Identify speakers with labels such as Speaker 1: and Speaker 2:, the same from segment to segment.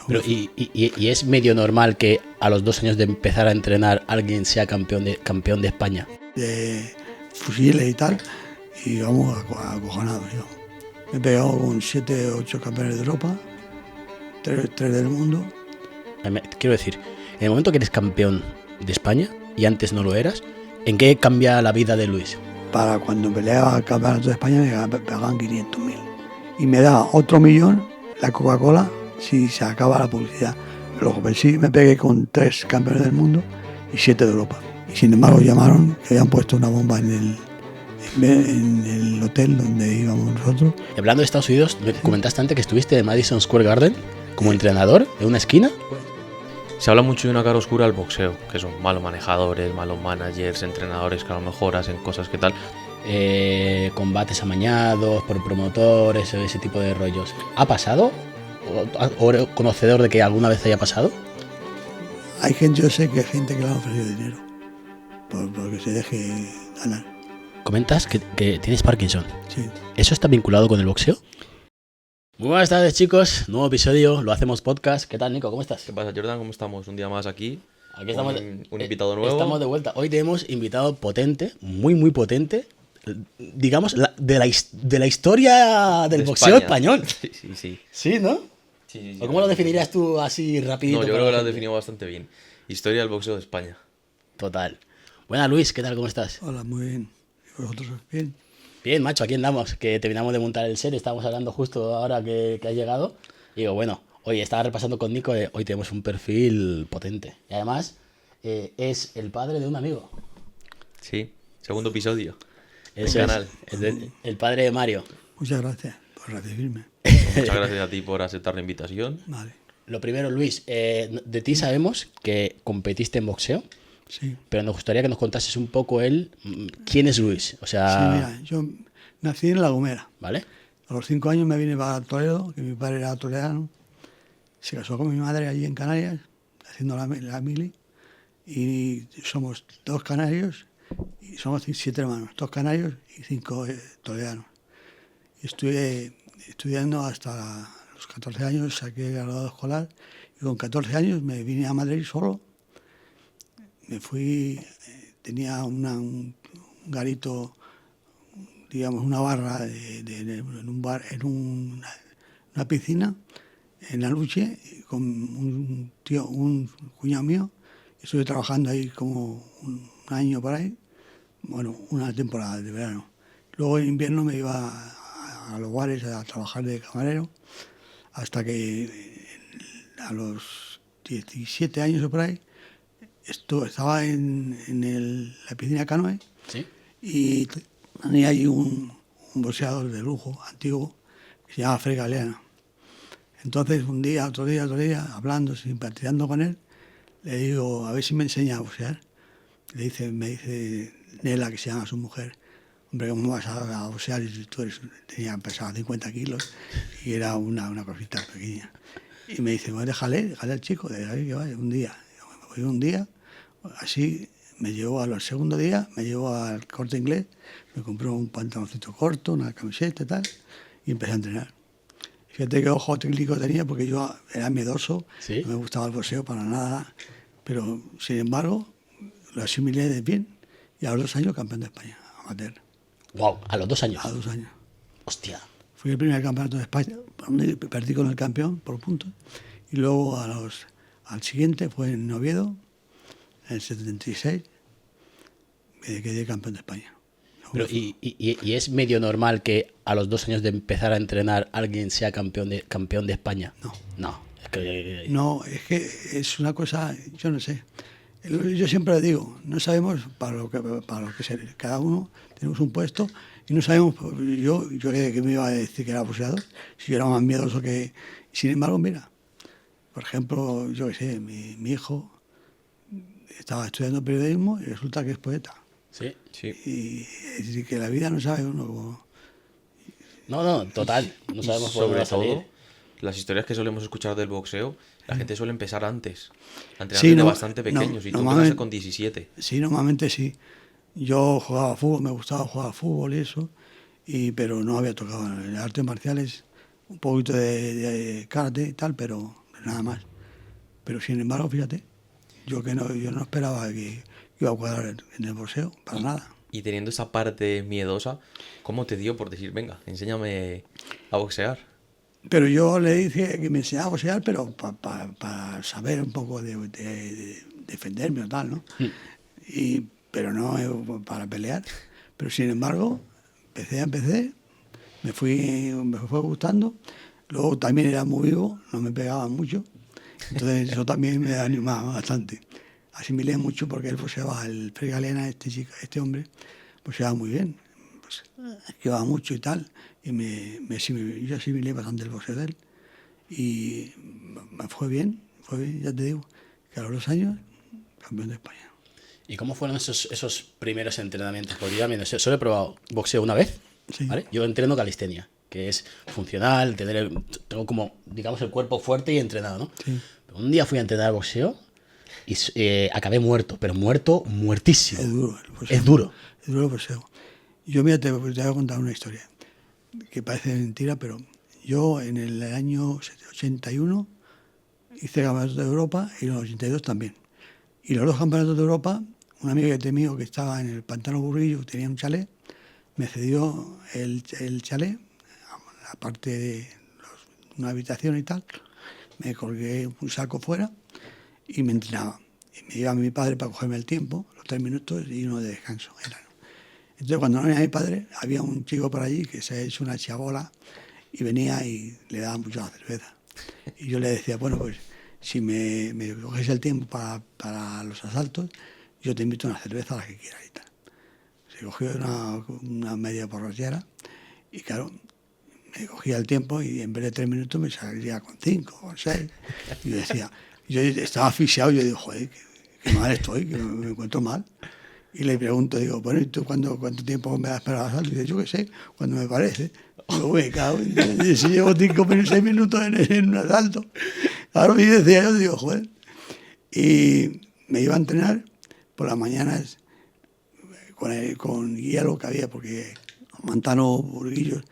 Speaker 1: Pero, y es medio normal que a los 2 años de empezar a entrenar alguien sea campeón de España.
Speaker 2: De fusiles y tal, y vamos acojonados. Yo me he pegado con 7 o 8 campeones de Europa, 3 del mundo.
Speaker 1: Quiero decir, en el momento que eres campeón de España y antes no lo eras, ¿en qué cambia la vida de Luis?
Speaker 2: Para cuando peleaba el campeonato de España me pagaban 500.000 y me da otro millón la Coca-Cola si se acaba la publicidad. Luego sí me pegué con 3 campeones del mundo y 7 de Europa. Y sin embargo llamaron que habían puesto una bomba en el hotel donde íbamos nosotros.
Speaker 1: Y hablando de Estados Unidos, me comentaste antes que estuviste en Madison Square Garden como entrenador en una esquina.
Speaker 3: Se habla mucho de una cara oscura del boxeo, que son malos manejadores, malos managers, entrenadores que a lo mejor hacen cosas que tal.
Speaker 1: Combates amañados por promotores, ese tipo de rollos. ¿Ha pasado? ¿O conocedor de que alguna vez haya pasado?
Speaker 2: Hay gente, yo sé que hay gente que le ha ofrecido dinero porque se deje ganar.
Speaker 1: Comentas que tienes Parkinson.
Speaker 2: Sí.
Speaker 1: ¿Eso está vinculado con el boxeo? Muy buenas tardes, chicos. Nuevo episodio, lo hacemos podcast. ¿Qué tal, Nico? ¿Cómo estás?
Speaker 3: ¿Qué pasa, Jordan? ¿Cómo estamos? Un día más aquí.
Speaker 1: Aquí estamos.
Speaker 3: Un invitado nuevo.
Speaker 1: Estamos de vuelta. Hoy tenemos invitado potente, muy potente. Digamos, de la historia del boxeo español.
Speaker 3: Sí.
Speaker 1: Sí, ¿no?
Speaker 3: Sí.
Speaker 1: ¿O cómo lo definirías tú así rapidito?
Speaker 3: No, yo creo que lo has definido bastante bien. Historia del boxeo de España.
Speaker 1: Total. Buena, Luis, ¿qué tal? ¿Cómo estás?
Speaker 2: Hola, muy bien. ¿Y vosotros bien?
Speaker 1: Bien, macho, aquí andamos, que terminamos de montar el set, estábamos hablando justo ahora que has llegado. Y digo, bueno, hoy estaba repasando con Nico, hoy tenemos un perfil potente. Y además, es el padre de un amigo.
Speaker 3: Sí, segundo episodio.
Speaker 1: Eso
Speaker 3: canal.
Speaker 1: Es el padre de Mario.
Speaker 2: Muchas gracias por recibirme.
Speaker 3: Muchas gracias a ti por aceptar la invitación.
Speaker 2: Vale.
Speaker 1: Lo primero, Luis, de ti sabemos que competiste en boxeo.
Speaker 2: Sí.
Speaker 1: Pero nos gustaría que nos contases un poco quién es Luis. O sea...
Speaker 2: Sí, mira, yo nací en La Gomera.
Speaker 1: ¿Vale?
Speaker 2: A los 5 años me vine para Toledo, que mi padre era toledano. Se casó con mi madre allí en Canarias, haciendo la mili. Y somos 2 canarios, y somos 7 hermanos, 2 canarios y 5 toledanos. Y estuve estudiando hasta los 14 años, saqué el graduado escolar, y con 14 años me vine a Madrid solo. Me fui, tenía un garito, digamos, una barra en un bar, en una piscina, en Aluche, con un cuñado mío. Estuve trabajando ahí como un año por ahí, bueno, una temporada de verano. Luego en invierno me iba a los bares a trabajar de camarero, hasta que a los 17 años o por ahí, estaba en la piscina Canoe.
Speaker 1: ¿Sí?
Speaker 2: Y tenía allí un boxeador de lujo antiguo que se llama Fred Galeano. Entonces un día, otro día, hablando, simpatizando con él, le digo, a ver si me enseña a boxear. Me dice Nela, que se llama su mujer, hombre, ¿cómo vas a boxear? Y tú pesaba 50 kilos y era una cosita pequeña. Y me dice, bueno, déjale al chico, déjale que vaya un día. Me voy un día, así me llevó al segundo día, me llevó al Corte Inglés, me compró un pantaloncito corto, una camiseta y tal, y empecé a entrenar. Fíjate qué ojo técnico tenía, porque yo era miedoso,
Speaker 1: ¿Sí?
Speaker 2: No me gustaba el boxeo para nada, pero sin embargo lo asimilé de bien y a los 2 años campeón de España, amateur.
Speaker 1: Wow, a los 2 años.
Speaker 2: A 2 años.
Speaker 1: Hostia.
Speaker 2: Fui el primer campeonato de España, donde perdí con el campeón por puntos, y luego al siguiente fue en Oviedo, en el 76, me quedé campeón de España.
Speaker 1: Pero, ¿y es medio normal que a los 2 años de empezar a entrenar alguien sea campeón de España?
Speaker 2: No.
Speaker 1: No,
Speaker 2: No, es que es una cosa, yo no sé. Yo siempre digo, no sabemos para lo que ser. Cada uno tenemos un puesto y no sabemos. Yo que me iba a decir que era boxeador, si yo era más miedoso que. Sin embargo, mira, por ejemplo, yo qué sé, mi hijo estaba estudiando periodismo y resulta que es poeta.
Speaker 1: Sí.
Speaker 2: Y es decir, que la vida no sabe uno cómo.
Speaker 1: No, total. No sabemos por dónde va
Speaker 3: Sobre
Speaker 1: a salir.
Speaker 3: todo, las historias que solemos escuchar del boxeo, la gente suele empezar antes, a entrenar
Speaker 2: Sí,
Speaker 3: desde
Speaker 2: no,
Speaker 3: bastante pequeños, y tú empezaste con 17.
Speaker 2: Sí, normalmente sí. Yo jugaba fútbol, me gustaba jugar fútbol y eso, pero no había tocado en artes marciales, un poquito de karate y tal, pero nada más. Pero sin embargo, fíjate, yo no esperaba que iba a cuadrar en el boxeo, para nada.
Speaker 3: Y teniendo esa parte miedosa, ¿cómo te dio por decir, venga, enséñame a boxear?
Speaker 2: Pero yo le dije que me enseñaba a boxear, pero para saber un poco de defenderme o tal, ¿no? Pero no para pelear. Pero sin embargo, empecé, me fue gustando. Luego también era muy vivo, no me pegaba mucho. Entonces eso también me animaba bastante. Asimilé mucho porque él boxeaba, el Fred Galena, este hombre, boxeaba muy bien. Pues, esquivaba mucho y tal. Y yo asimilé bastante el boxeo de él. Y me fue bien, ya te digo, que a los 2 años, campeón de España.
Speaker 1: ¿Y cómo fueron esos primeros entrenamientos? Porque yo también solo he probado boxeo una vez,
Speaker 2: Sí.
Speaker 1: ¿vale? Yo entreno calistenia, que es funcional, tengo como, digamos, el cuerpo fuerte y entrenado, ¿no?
Speaker 2: Sí.
Speaker 1: Pero un día fui a entrenar boxeo y acabé muerto, pero muertísimo.
Speaker 2: Es duro el boxeo.
Speaker 1: Es duro.
Speaker 2: Es duro el boxeo. Yo, mira, te voy a contar una historia que parece mentira, pero yo en el año 81 hice campeonatos de Europa y en el 82 también. Y los 2 campeonatos de Europa, un amigo mío que estaba en el Pantano Burrillo, tenía un chalet, me cedió el chalet, aparte de una habitación y tal, me colgué un saco fuera y me entrenaba. Y me iba mi padre para cogerme el tiempo, los 3 minutos y uno de descanso. Entonces cuando no venía mi padre, había un chico por allí que se ha hecho una chabola y venía y le daba mucho la cerveza. Y yo le decía, bueno, pues si me coges el tiempo para los asaltos, yo te invito a una cerveza a la que quieras y tal. Se cogió una media borrachera y claro, me cogía el tiempo y en vez de 3 minutos me salía con 5 o 6. Y yo decía, yo estaba asfixiado, yo digo, joder, qué mal estoy, que me encuentro mal. Y le pregunto, digo, bueno, ¿y tú cuánto tiempo me das para el asalto? Y dice, yo qué sé, cuando me parece. Digo, me cago, y si llevo 5 minutos, 6 minutos en un asalto. Claro, y decía yo, digo, joder. Y me iba a entrenar por las mañanas con hielo que había, porque Mantano, Burguillos,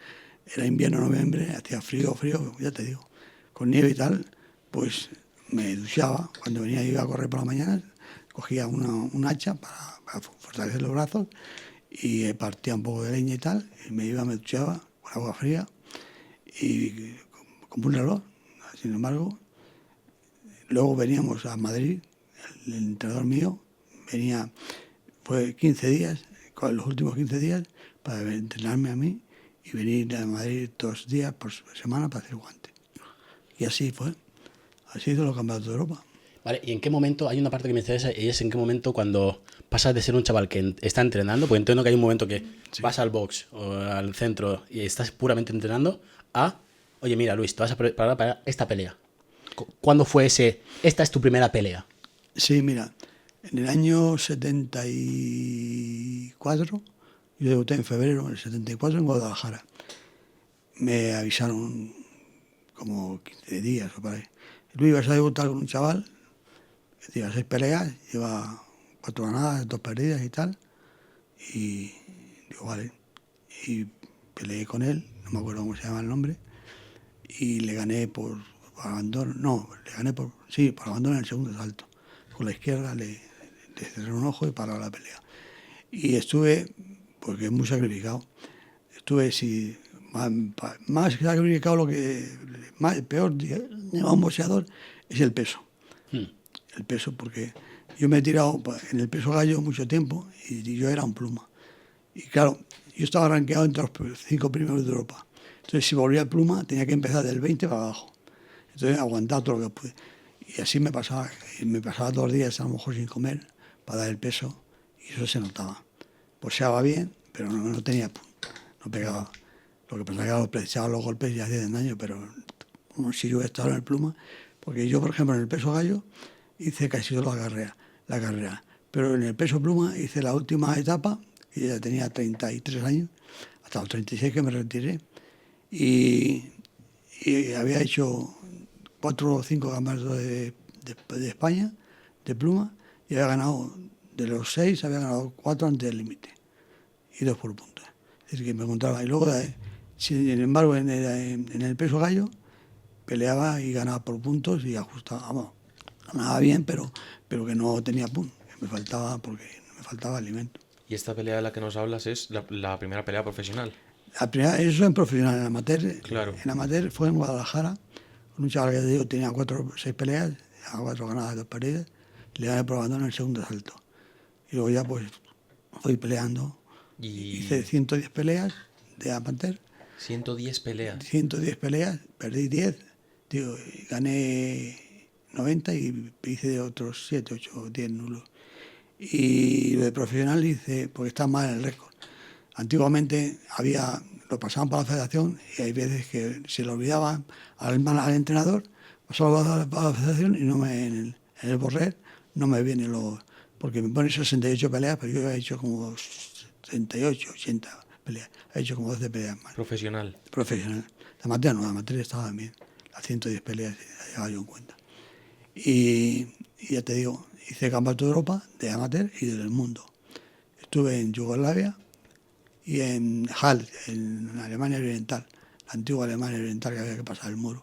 Speaker 2: era invierno, noviembre, hacía frío, ya te digo, con nieve y tal, pues me duchaba. Cuando venía iba a correr por la mañana, cogía un hacha para fortalecer los brazos y partía un poco de leña y tal, y me duchaba con agua fría y como un reloj. Sin embargo, luego veníamos a Madrid, el entrenador mío fue 15 días, con los últimos 15 días, para entrenarme a mí y venir a Madrid 2 días por semana para hacer guante. Y así fue. Así hizo los campeonatos de Europa.
Speaker 1: Vale, ¿y en qué momento, hay una parte que me interesa, y es en qué momento cuando pasas de ser un chaval que está entrenando, porque entiendo que hay un momento que vas al box o al centro y estás puramente entrenando, oye, mira, Luis, te vas a preparar para esta pelea? ¿Cuándo fue esta es tu primera pelea?
Speaker 2: Sí, mira, en el año 74, yo debuté en febrero del 74 en Guadalajara. Me avisaron como 15 días o por ahí. Luis, vas a debutar con un chaval que lleva 6 peleas, lleva 4 ganadas, 2 perdidas y tal. Y digo, vale. Y peleé con él, no me acuerdo cómo se llama el nombre, y le gané por abandono. No, le gané por abandono en el segundo asalto. Con la izquierda le cerré un ojo y paró la pelea. Y estuve, porque es muy sacrificado, más sacrificado, peor de un boxeador es el peso. El peso, porque yo me he tirado en el peso gallo mucho tiempo y yo era un pluma. Y claro, yo estaba rankeado entre los 5 primeros de Europa. Entonces, si volvía pluma, tenía que empezar del 20 para abajo. Entonces, aguantaba todo lo que pude. Y así me pasaba. Y me pasaba 2 días a lo mejor sin comer para dar el peso. Y eso se notaba. Boxeaba bien, pero no tenía punto. No pegaba. Lo que pasa es que precisaba los golpes y hacían daño, pero como si yo hubiera estado en el pluma. Porque yo, por ejemplo, en el peso gallo hice casi toda la carrera. Pero en el peso pluma hice la última etapa, que ya tenía 33 años, hasta los 36 que me retiré. Y había hecho 4 o 5 campeonatos de España, de pluma, y había ganado, de los 6, había ganado 4 antes del límite, y 2 por puntos. Es decir, que me encontraba. Y luego, sin embargo, en el peso gallo, peleaba y ganaba por puntos y ajustaba, vamos, ganaba bien, pero que no tenía puntos, me faltaba porque me faltaba alimento.
Speaker 3: Y esta pelea de la que nos hablas es la primera pelea profesional.
Speaker 2: Eso en profesional, en amateur.
Speaker 3: Claro.
Speaker 2: En amateur fue en Guadalajara, con un chaval que te digo, tenía 6 peleas, 4 ganadas, 2 perdidas, y le gané por abandono en el segundo asalto. Y luego ya pues fui peleando. Hice 110 peleas de amateur.
Speaker 3: 110 peleas.
Speaker 2: 110 peleas, perdí 10, digo, gané 90 y hice otros 7, 8, 10 nulos. Y lo de profesional hice, porque está mal el récord. Antiguamente lo pasaban para la federación y hay veces que se lo olvidaban al entrenador, pasaba para la federación y en el borrer no me viene porque me ponen 68 peleas, pero yo he hecho como 78, 80 peleas, he hecho como 12 peleas más.
Speaker 3: Profesional.
Speaker 2: Profesional. La amateur estaba bien, las 110 peleas las llevaba yo en cuenta. Y ya te digo, hice campeonato de Europa de amateur y del mundo. Estuve en Yugoslavia y en Halle, en Alemania Oriental, la antigua Alemania Oriental, que había que pasar el muro.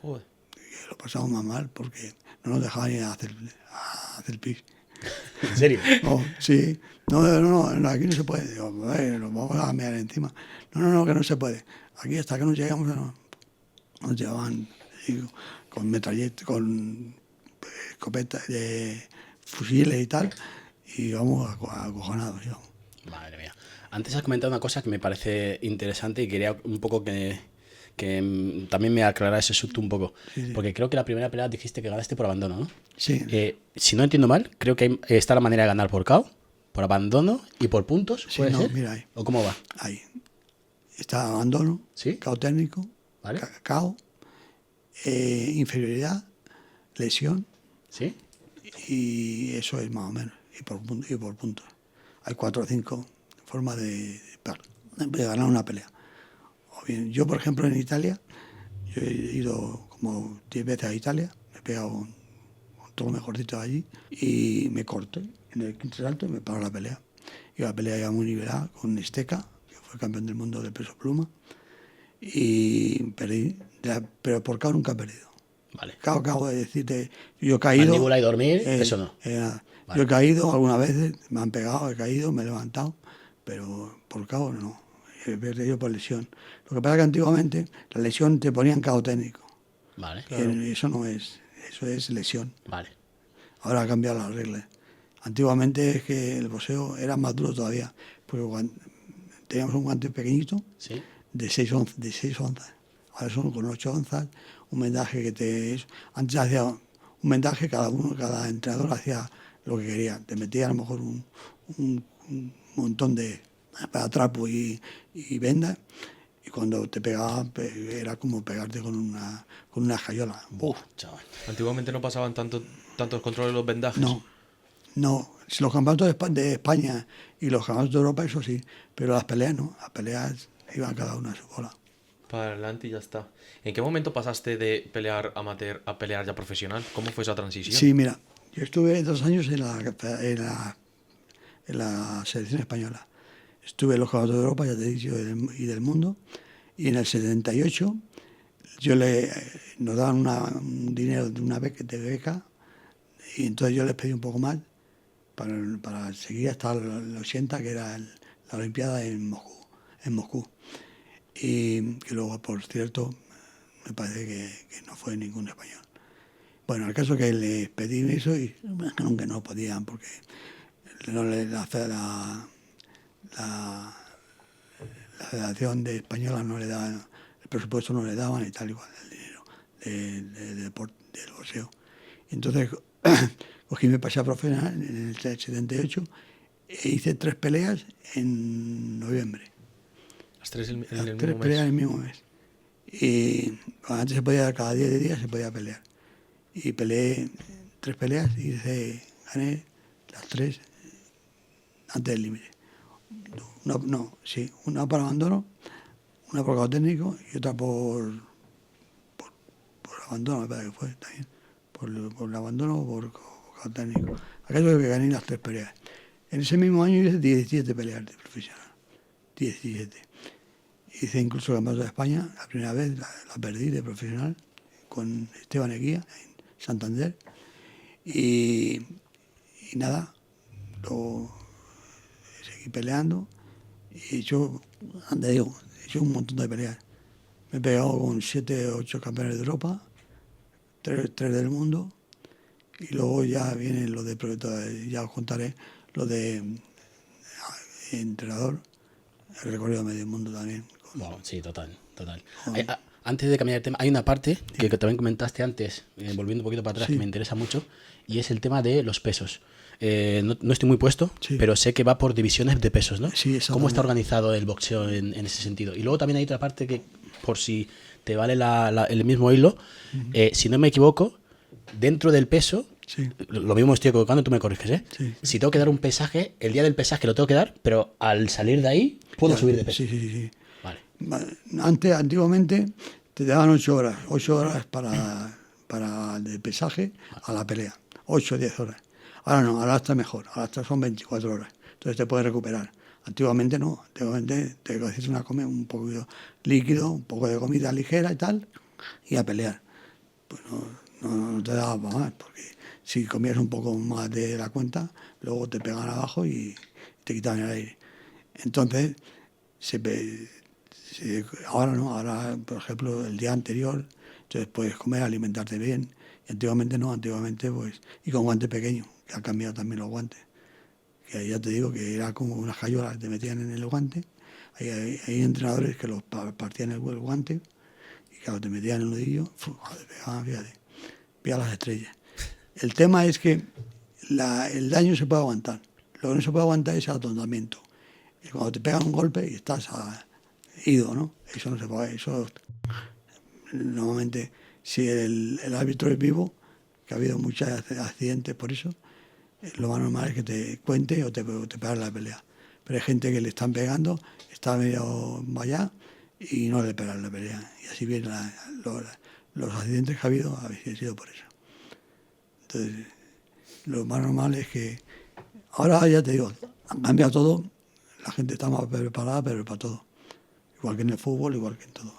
Speaker 3: Joder.
Speaker 2: Y lo pasamos más mal porque no nos dejaban ir a hacer pis.
Speaker 1: ¿En serio?
Speaker 2: No, sí. No, aquí no se puede. Digo, nos vamos a mear encima. No, que no se puede. Aquí hasta que nos llegamos nos llevaban con metralletas, con escopetas, fusiles y tal, y vamos acojonados.
Speaker 1: Madre mía. Antes has comentado una cosa que me parece interesante y quería un poco que también me aclarase eso tú un poco.
Speaker 2: Sí.
Speaker 1: Porque creo que la primera pelea dijiste que ganaste por abandono, ¿no?
Speaker 2: Sí.
Speaker 1: Si no entiendo mal, creo que está la manera de ganar por KO, por abandono y por puntos.
Speaker 2: Sí,
Speaker 1: ¿Puede ser?
Speaker 2: mira ahí.
Speaker 1: ¿O cómo va?
Speaker 2: Ahí. Está abandono,
Speaker 1: ¿Sí?
Speaker 2: KO técnico,
Speaker 1: ¿Vale?
Speaker 2: KO, inferioridad, lesión,
Speaker 1: ¿Sí?
Speaker 2: y eso es más o menos, y por puntos. Hay 4 o 5 formas de ganar una pelea. O bien, yo, por ejemplo, en Italia, yo he ido como 10 veces a Italia, me he pegado con todo lo mejorcito allí y me corté en el quinto salto y me paró la pelea. Y la pelea ya muy nivelada con Esteca, que fue campeón del mundo de peso pluma, y perdí, pero por KO nunca he perdido.
Speaker 1: Vale.
Speaker 2: Acabo de decirte, yo he caído.
Speaker 1: Mandíbula y dormir, eso no.
Speaker 2: Nada.
Speaker 1: Vale.
Speaker 2: Yo he caído algunas veces, me han pegado, he caído, me he levantado, pero por KO no, he perdido por lesión. Lo que pasa es que antiguamente la lesión te ponían KO técnico.
Speaker 1: Vale.
Speaker 2: Y eso no es, eso es lesión.
Speaker 1: Vale.
Speaker 2: Ahora ha cambiado las reglas. Antiguamente es que el boxeo era más duro todavía, porque teníamos un guante pequeñito,
Speaker 1: ¿Sí?
Speaker 2: de 6 onzas. Ahora son con 8 onzas, un vendaje antes hacía un vendaje, cada entrenador hacía lo que quería. Te metía a lo mejor un montón de trapo y vendas, y cuando te pegaba era como pegarte con una escayola.
Speaker 1: Uf, chaval.
Speaker 3: Antiguamente no pasaban tantos controles los vendajes.
Speaker 2: No. Si los campeonatos de España y los campeonatos de Europa, eso sí, pero las peleas no. Las peleas iban cada una a su bola.
Speaker 3: Para adelante y ya está. ¿En qué momento pasaste de pelear amateur a pelear ya profesional? ¿Cómo fue esa transición?
Speaker 2: Sí, mira, yo estuve 2 años en la selección española. Estuve en los campeonatos de Europa, ya te he dicho, y del mundo. Y en el 78 nos daban un dinero de una beca, y entonces yo les pedí un poco más para seguir hasta el 80, que era la Olimpiada en Moscú. Y que luego, por cierto, me parece que no fue ningún español. Bueno, el caso es que les pedí eso y aunque no podían, porque la Federación de Española no le daba, el presupuesto no le daban y tal igual, el dinero del boxeo. Y entonces cogí mi pasé a profesional en el 78 e hice 3 peleas en noviembre.
Speaker 3: Las 3 en el
Speaker 2: Las
Speaker 3: mismo
Speaker 2: 3
Speaker 3: mes.
Speaker 2: peleas en el mismo mes. Y antes se podía, cada 10 días se podía pelear. Y peleé 3 peleas y gané las 3 antes del límite. Una por abandono, una por KO técnico y otra por abandono, me parece que fue también. Por el abandono o por KO técnico. Aquello es que gané las 3 peleas. En ese mismo año hice 17 peleas de profesional. 17. Hice incluso el campeonato de España, la primera vez la perdí de profesional con Esteban Eguía en Santander. Y nada, luego seguí peleando y yo, ande digo, he hecho un montón de peleas. Me he pegado con 7 o 8 campeones de Europa, 3 del mundo, y luego ya vienen los de ya os contaré, los de entrenador, he recorrido medio mundo también.
Speaker 1: Wow, sí, total.
Speaker 2: Con-
Speaker 1: Antes de cambiar de tema, hay una parte que también comentaste antes, volviendo un poquito para atrás,
Speaker 2: Sí.
Speaker 1: que me interesa mucho, y es el tema de los pesos. No estoy muy puesto,
Speaker 2: Sí.
Speaker 1: pero sé que va por divisiones de pesos, ¿no?
Speaker 2: Sí, exactamente.
Speaker 1: ¿Cómo está organizado el boxeo en ese sentido? Y luego también hay otra parte que, por si te vale el mismo hilo, si no me equivoco, dentro del peso,
Speaker 2: Sí.
Speaker 1: lo mismo estoy equivocando, tú me corriges, ¿eh?
Speaker 2: Sí.
Speaker 1: Si tengo que dar un pesaje, el día del pesaje lo tengo que dar, pero al salir de ahí puedo
Speaker 2: Ya,
Speaker 1: subir de peso.
Speaker 2: Sí.
Speaker 1: Vale.
Speaker 2: Antiguamente te daban 8 horas para el pesaje a la pelea, 8 o 10 horas. Ahora no, ahora está mejor, ahora son 24 horas, entonces te puedes recuperar. Antiguamente no, antiguamente te cogías un poco de líquido, un poco de comida ligera y tal, y a pelear. Pues no te daba para más, porque si comías un poco más de la cuenta, luego te pegaban abajo y te quitaban el aire. Entonces, ahora no, ahora, por ejemplo, el día anterior, entonces puedes comer, alimentarte bien. Y antiguamente no, antiguamente pues, y con guante pequeño, que han cambiado también los guantes. Que ahí ya te digo que era como unas cayolas que te metían en el guante. Hay entrenadores que los partían el guante y claro, te metían en el nudillo, joder, pegaban, fíjate, pega las estrellas. El tema es que el daño se puede aguantar. Lo que no se puede aguantar es el atontamiento. Y cuando te pegan un golpe y estás ido, ¿no? Eso no se puede. Eso, normalmente, si el árbitro es vivo, que ha habido muchos accidentes por eso, lo más normal es que te cuente o te pare la pelea. Pero hay gente que le están pegando, está medio vaya y no le pegan la pelea. Y así vienen los accidentes que ha habido, han sido por eso. Entonces, lo más normal es que ahora ya te digo, han cambiado todo, la gente está más preparada, pero para todo. Igual que en el fútbol, igual que en todo.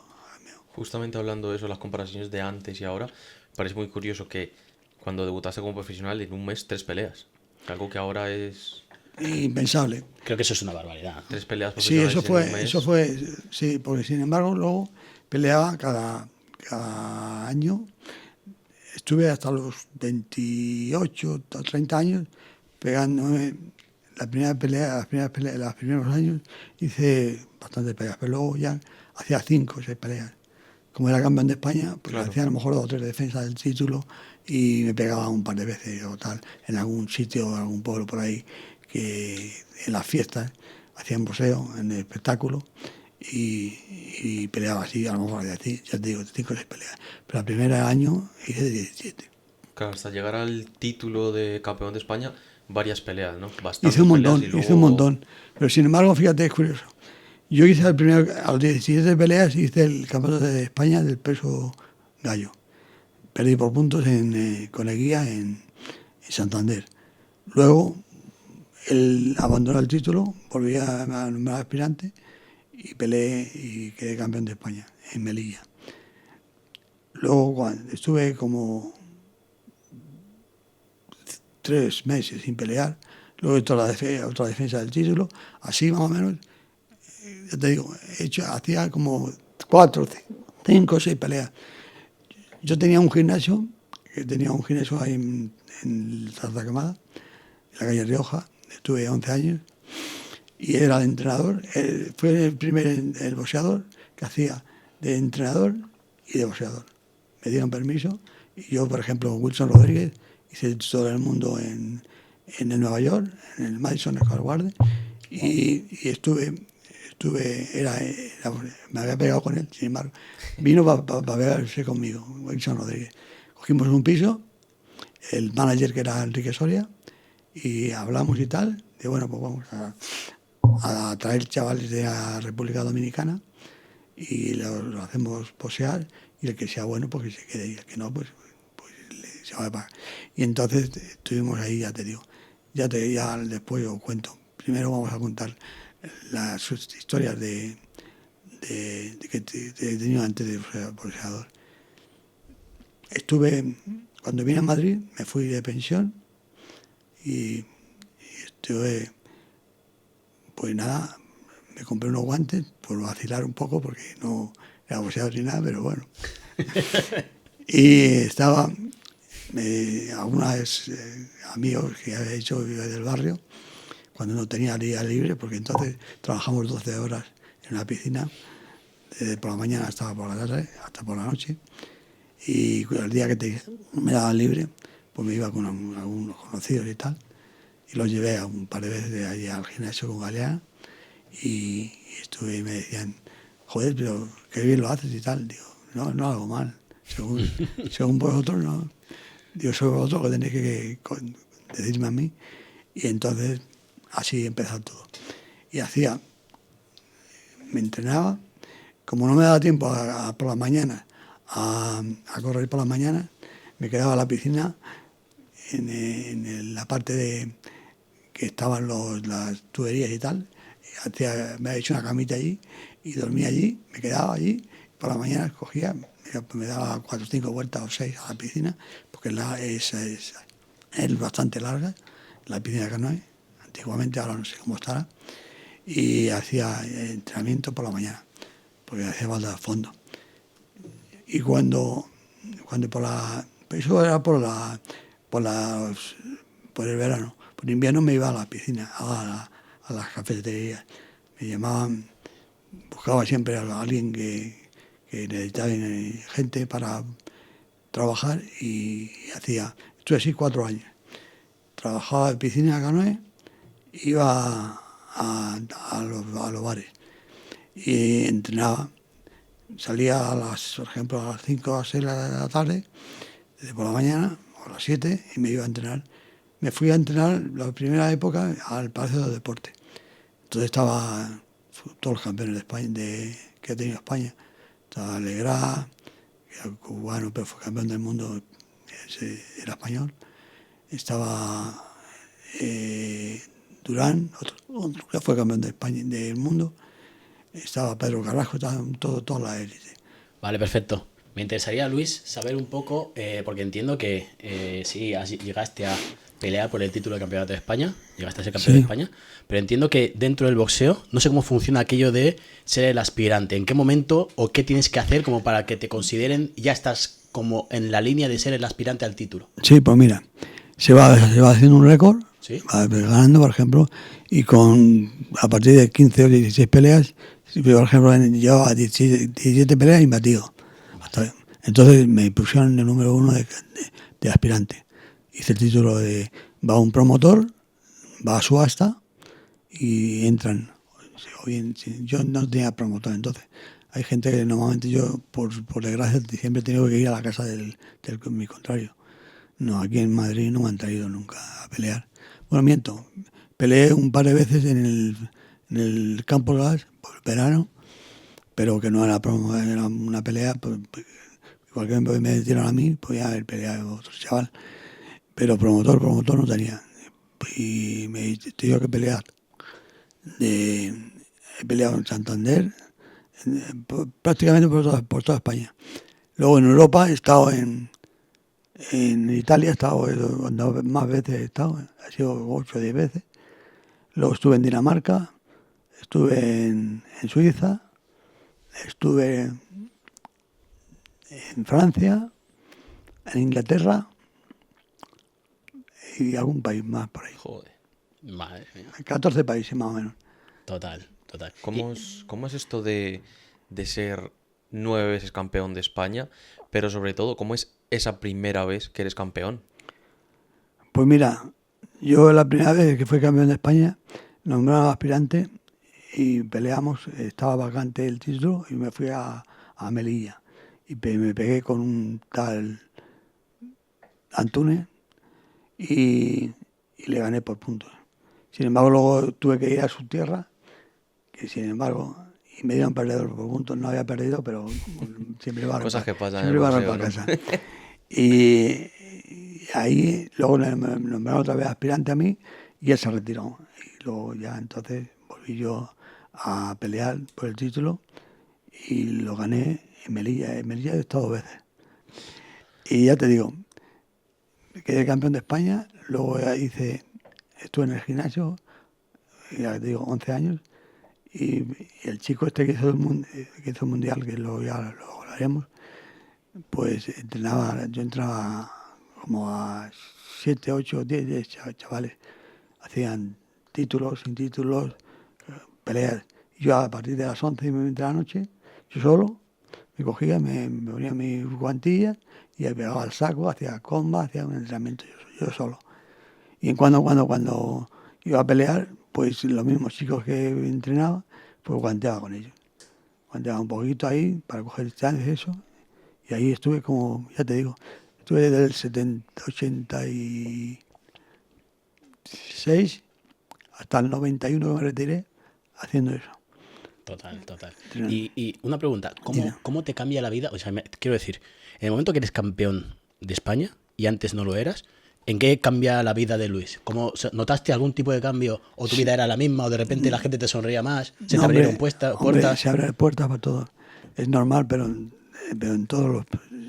Speaker 3: Justamente hablando de eso, las comparaciones de antes y ahora, me parece muy curioso que cuando debutaste como profesional en un mes 3 peleas. Algo que ahora es
Speaker 2: Impensable.
Speaker 1: Creo que eso es una barbaridad.
Speaker 3: 3 peleas
Speaker 2: Sí,
Speaker 3: profesionales en un mes.
Speaker 2: eso fue, sí, porque sin embargo luego peleaba cada año. Estuve hasta los 28 o 30 años pegándome. Los primeros años hice bastantes peleas, pero luego ya hacía 5 o 6 peleas. Como era campeón de España, pues
Speaker 3: Claro.
Speaker 2: hacía a lo mejor 2 o 3 defensas del título y me pegaba un par de veces o tal, en algún sitio, en algún pueblo por ahí, que en las fiestas hacían boxeo, en el espectáculo, y peleaba así, a lo mejor ya te digo, 5 o 6 peleas. Pero el primer año hice 17.
Speaker 3: Claro, hasta llegar al título de campeón de España, varias peleas, ¿no? Bastantes
Speaker 2: Hice un montón,
Speaker 3: peleas y
Speaker 2: hice un
Speaker 3: luego-
Speaker 2: montón. Pero sin embargo, fíjate, es curioso. Yo hice a los 17 peleas, hice el campeonato de España del peso gallo. Perdí por puntos con Eguía en Santander. Luego él abandonó el título, volví a nombrar aspirante y peleé y quedé campeón de España en Melilla. Luego cuando estuve como 3 meses sin pelear, luego otra defensa del título, así más o menos, ya te digo, hacía como 4, 5 o 6 peleas. Yo tenía un gimnasio ahí en Zarza Quemada, en la calle Rioja, estuve 11 años, y era el entrenador, fue el boxeador que hacía de entrenador y de boxeador. Me dieron permiso, y yo, por ejemplo, Wilson Rodríguez, hice todo el mundo en el Nueva York, en el Madison Square Garden, y me había pegado con él, sin embargo. Vino para verse conmigo, Wilson Rodríguez. Cogimos un piso, el manager que era Enrique Soria, y hablamos y tal, de bueno, pues vamos a traer chavales de la República Dominicana y lo hacemos posear, y el que sea bueno, pues que se quede, y el que no, pues se va a pagar. Y entonces estuvimos ahí, ya te digo, ya después os cuento. Primero vamos a contar las historias que he tenido antes de boxeador. cuando vine a Madrid, me fui de pensión y estuve, pues nada, me compré unos guantes por vacilar un poco porque no era boxeador ni nada, pero bueno. Y estaba, algunos amigos que había hecho del barrio, cuando no tenía día libre, porque entonces trabajamos 12 horas en una piscina, desde por la mañana hasta por la tarde, hasta por la noche, y el día que me daba libre, pues me iba con algunos conocidos y tal, y los llevé a un par de veces de allí al gimnasio con Galeana, y estuve y me decían, joder, pero qué bien lo haces y tal. Digo, no, no hago mal, según vosotros, no. Digo, soy vosotros que tenéis que decirme a mí. Y entonces, así empezó todo. Y me entrenaba, como no me daba tiempo por las mañanas a correr por las mañanas, me quedaba en la piscina en la parte de que estaban las tuberías y tal. Me había hecho una camita allí y dormía allí, me quedaba allí. Por la mañana cogía, me daba 4 o 5 vueltas o 6 a la piscina, porque es bastante larga, la piscina de Canoe, antiguamente, ahora no sé cómo estará, y hacía entrenamiento por la mañana, porque hacía falta de fondo. Y cuando eso era por el verano. Por invierno me iba a la piscina, a las cafeterías. Me llamaban, buscaba siempre a alguien que necesitaba gente para trabajar y estuve así 4 años. Trabajaba en piscina de Canoe, iba a los bares y entrenaba. Salía por ejemplo, a las 5 o 6 de la tarde, por la mañana, o a las 7, y me iba a entrenar. Me fui a entrenar la primera época al Palacio de Deportes. Entonces estaba todos los campeones de España, que ha tenido España. Estaba Alegrá, que era cubano, pero fue campeón del mundo, era español. Estaba Durán, otro que fue campeón de España, del mundo. Estaba Pedro Carrasco, estaban toda la élite.
Speaker 1: Vale, perfecto. Me interesaría, Luis, saber un poco, porque entiendo que sí, llegaste a pelear por el título de campeonato de España, llegaste a ser campeón de
Speaker 2: Sí.
Speaker 1: España, pero entiendo que dentro del boxeo, no sé cómo funciona aquello de ser el aspirante, en qué momento o qué tienes que hacer como para que te consideren, ya estás como en la línea de ser el aspirante al título.
Speaker 2: Sí, pues mira, se va haciendo un récord,
Speaker 1: ¿Sí?
Speaker 2: va ganando, por ejemplo, y a partir de 15 o 16 peleas, por ejemplo, llevaba 17 peleas imbatido. Entonces me pusieron el número 1 de aspirante. Hice el título va un promotor, va a subasta y entran. Yo no tenía promotor entonces. Hay gente que normalmente yo, por desgracia, siempre he tenido que ir a la casa del mi contrario. No, aquí en Madrid no me han traído nunca a pelear. Bueno, miento. Peleé un par de veces en el Campo Gas por el verano, pero que no era era una pelea. Igual que me metieron a mí, podía haber peleado otro chaval. Pero promotor no tenía. Y me he tenido que pelear. He peleado en Santander, prácticamente por toda España. Luego en Europa he estado en Italia, he estado donde más veces he estado, ha sido 8 o 10 veces. Luego estuve en Dinamarca, estuve en Suiza, estuve en Francia, en Inglaterra y algún país más por ahí.
Speaker 1: Joder, madre mía.
Speaker 2: 14 países más o menos.
Speaker 1: Total, total.
Speaker 3: ¿Cómo es esto de ser 9 veces campeón de España? Pero sobre todo, ¿cómo es esa primera vez que eres campeón?
Speaker 2: Pues mira, yo la primera vez que fui campeón de España, nombraba aspirante y peleamos, estaba vacante el título y me fui a Melilla. Y me pegué con un tal Antúnez y le gané por puntos. Sin embargo, luego tuve que ir a su tierra, que sin embargo, y me dieron perdedor por puntos. No había perdido, pero siempre iba
Speaker 3: Cosas que pasan en el
Speaker 2: siempre iba
Speaker 3: boxeo,
Speaker 2: para
Speaker 3: ¿no?
Speaker 2: casa. Y ahí luego me nombraron otra vez aspirante a mí y él se retiró. Y luego ya entonces volví yo a pelear por el título y lo gané en Melilla. En Melilla he estado 2 veces. Y ya te digo, quedé campeón de España, luego estuve en el gimnasio, ya te digo, 11 años, y el chico este que hizo el mundial, que luego ya lo hablaremos, pues yo entraba como a 7, 8, 10 chavales, hacían títulos, sin títulos, peleas. Yo a partir de las 11 de la noche, yo solo, me cogía, me ponía mis guantillas y me pegaba al saco, hacía comba, hacía un entrenamiento yo solo. Y cuando iba a pelear, pues los mismos chicos que entrenaba, pues guanteaba con ellos. Guanteaba un poquito ahí para coger distancias y eso. Y ahí estuve como, ya te digo, estuve desde el 86 hasta el 91 que me retiré haciendo eso.
Speaker 1: Total, total.
Speaker 2: Entrenando.
Speaker 1: Y una pregunta,
Speaker 2: Dime.
Speaker 1: ¿cómo te cambia la vida? O sea, quiero decir, en el momento que eres campeón de España y antes no lo eras, ¿en qué cambia la vida de Luis? ¿Notaste algún tipo de cambio? ¿O tu vida era la misma? ¿O de repente la gente te sonreía más? ¿Se te
Speaker 2: No,
Speaker 1: abrieron
Speaker 2: hombre,
Speaker 1: puertas?
Speaker 2: se abren puertas para todo. Es normal, pero en todos los...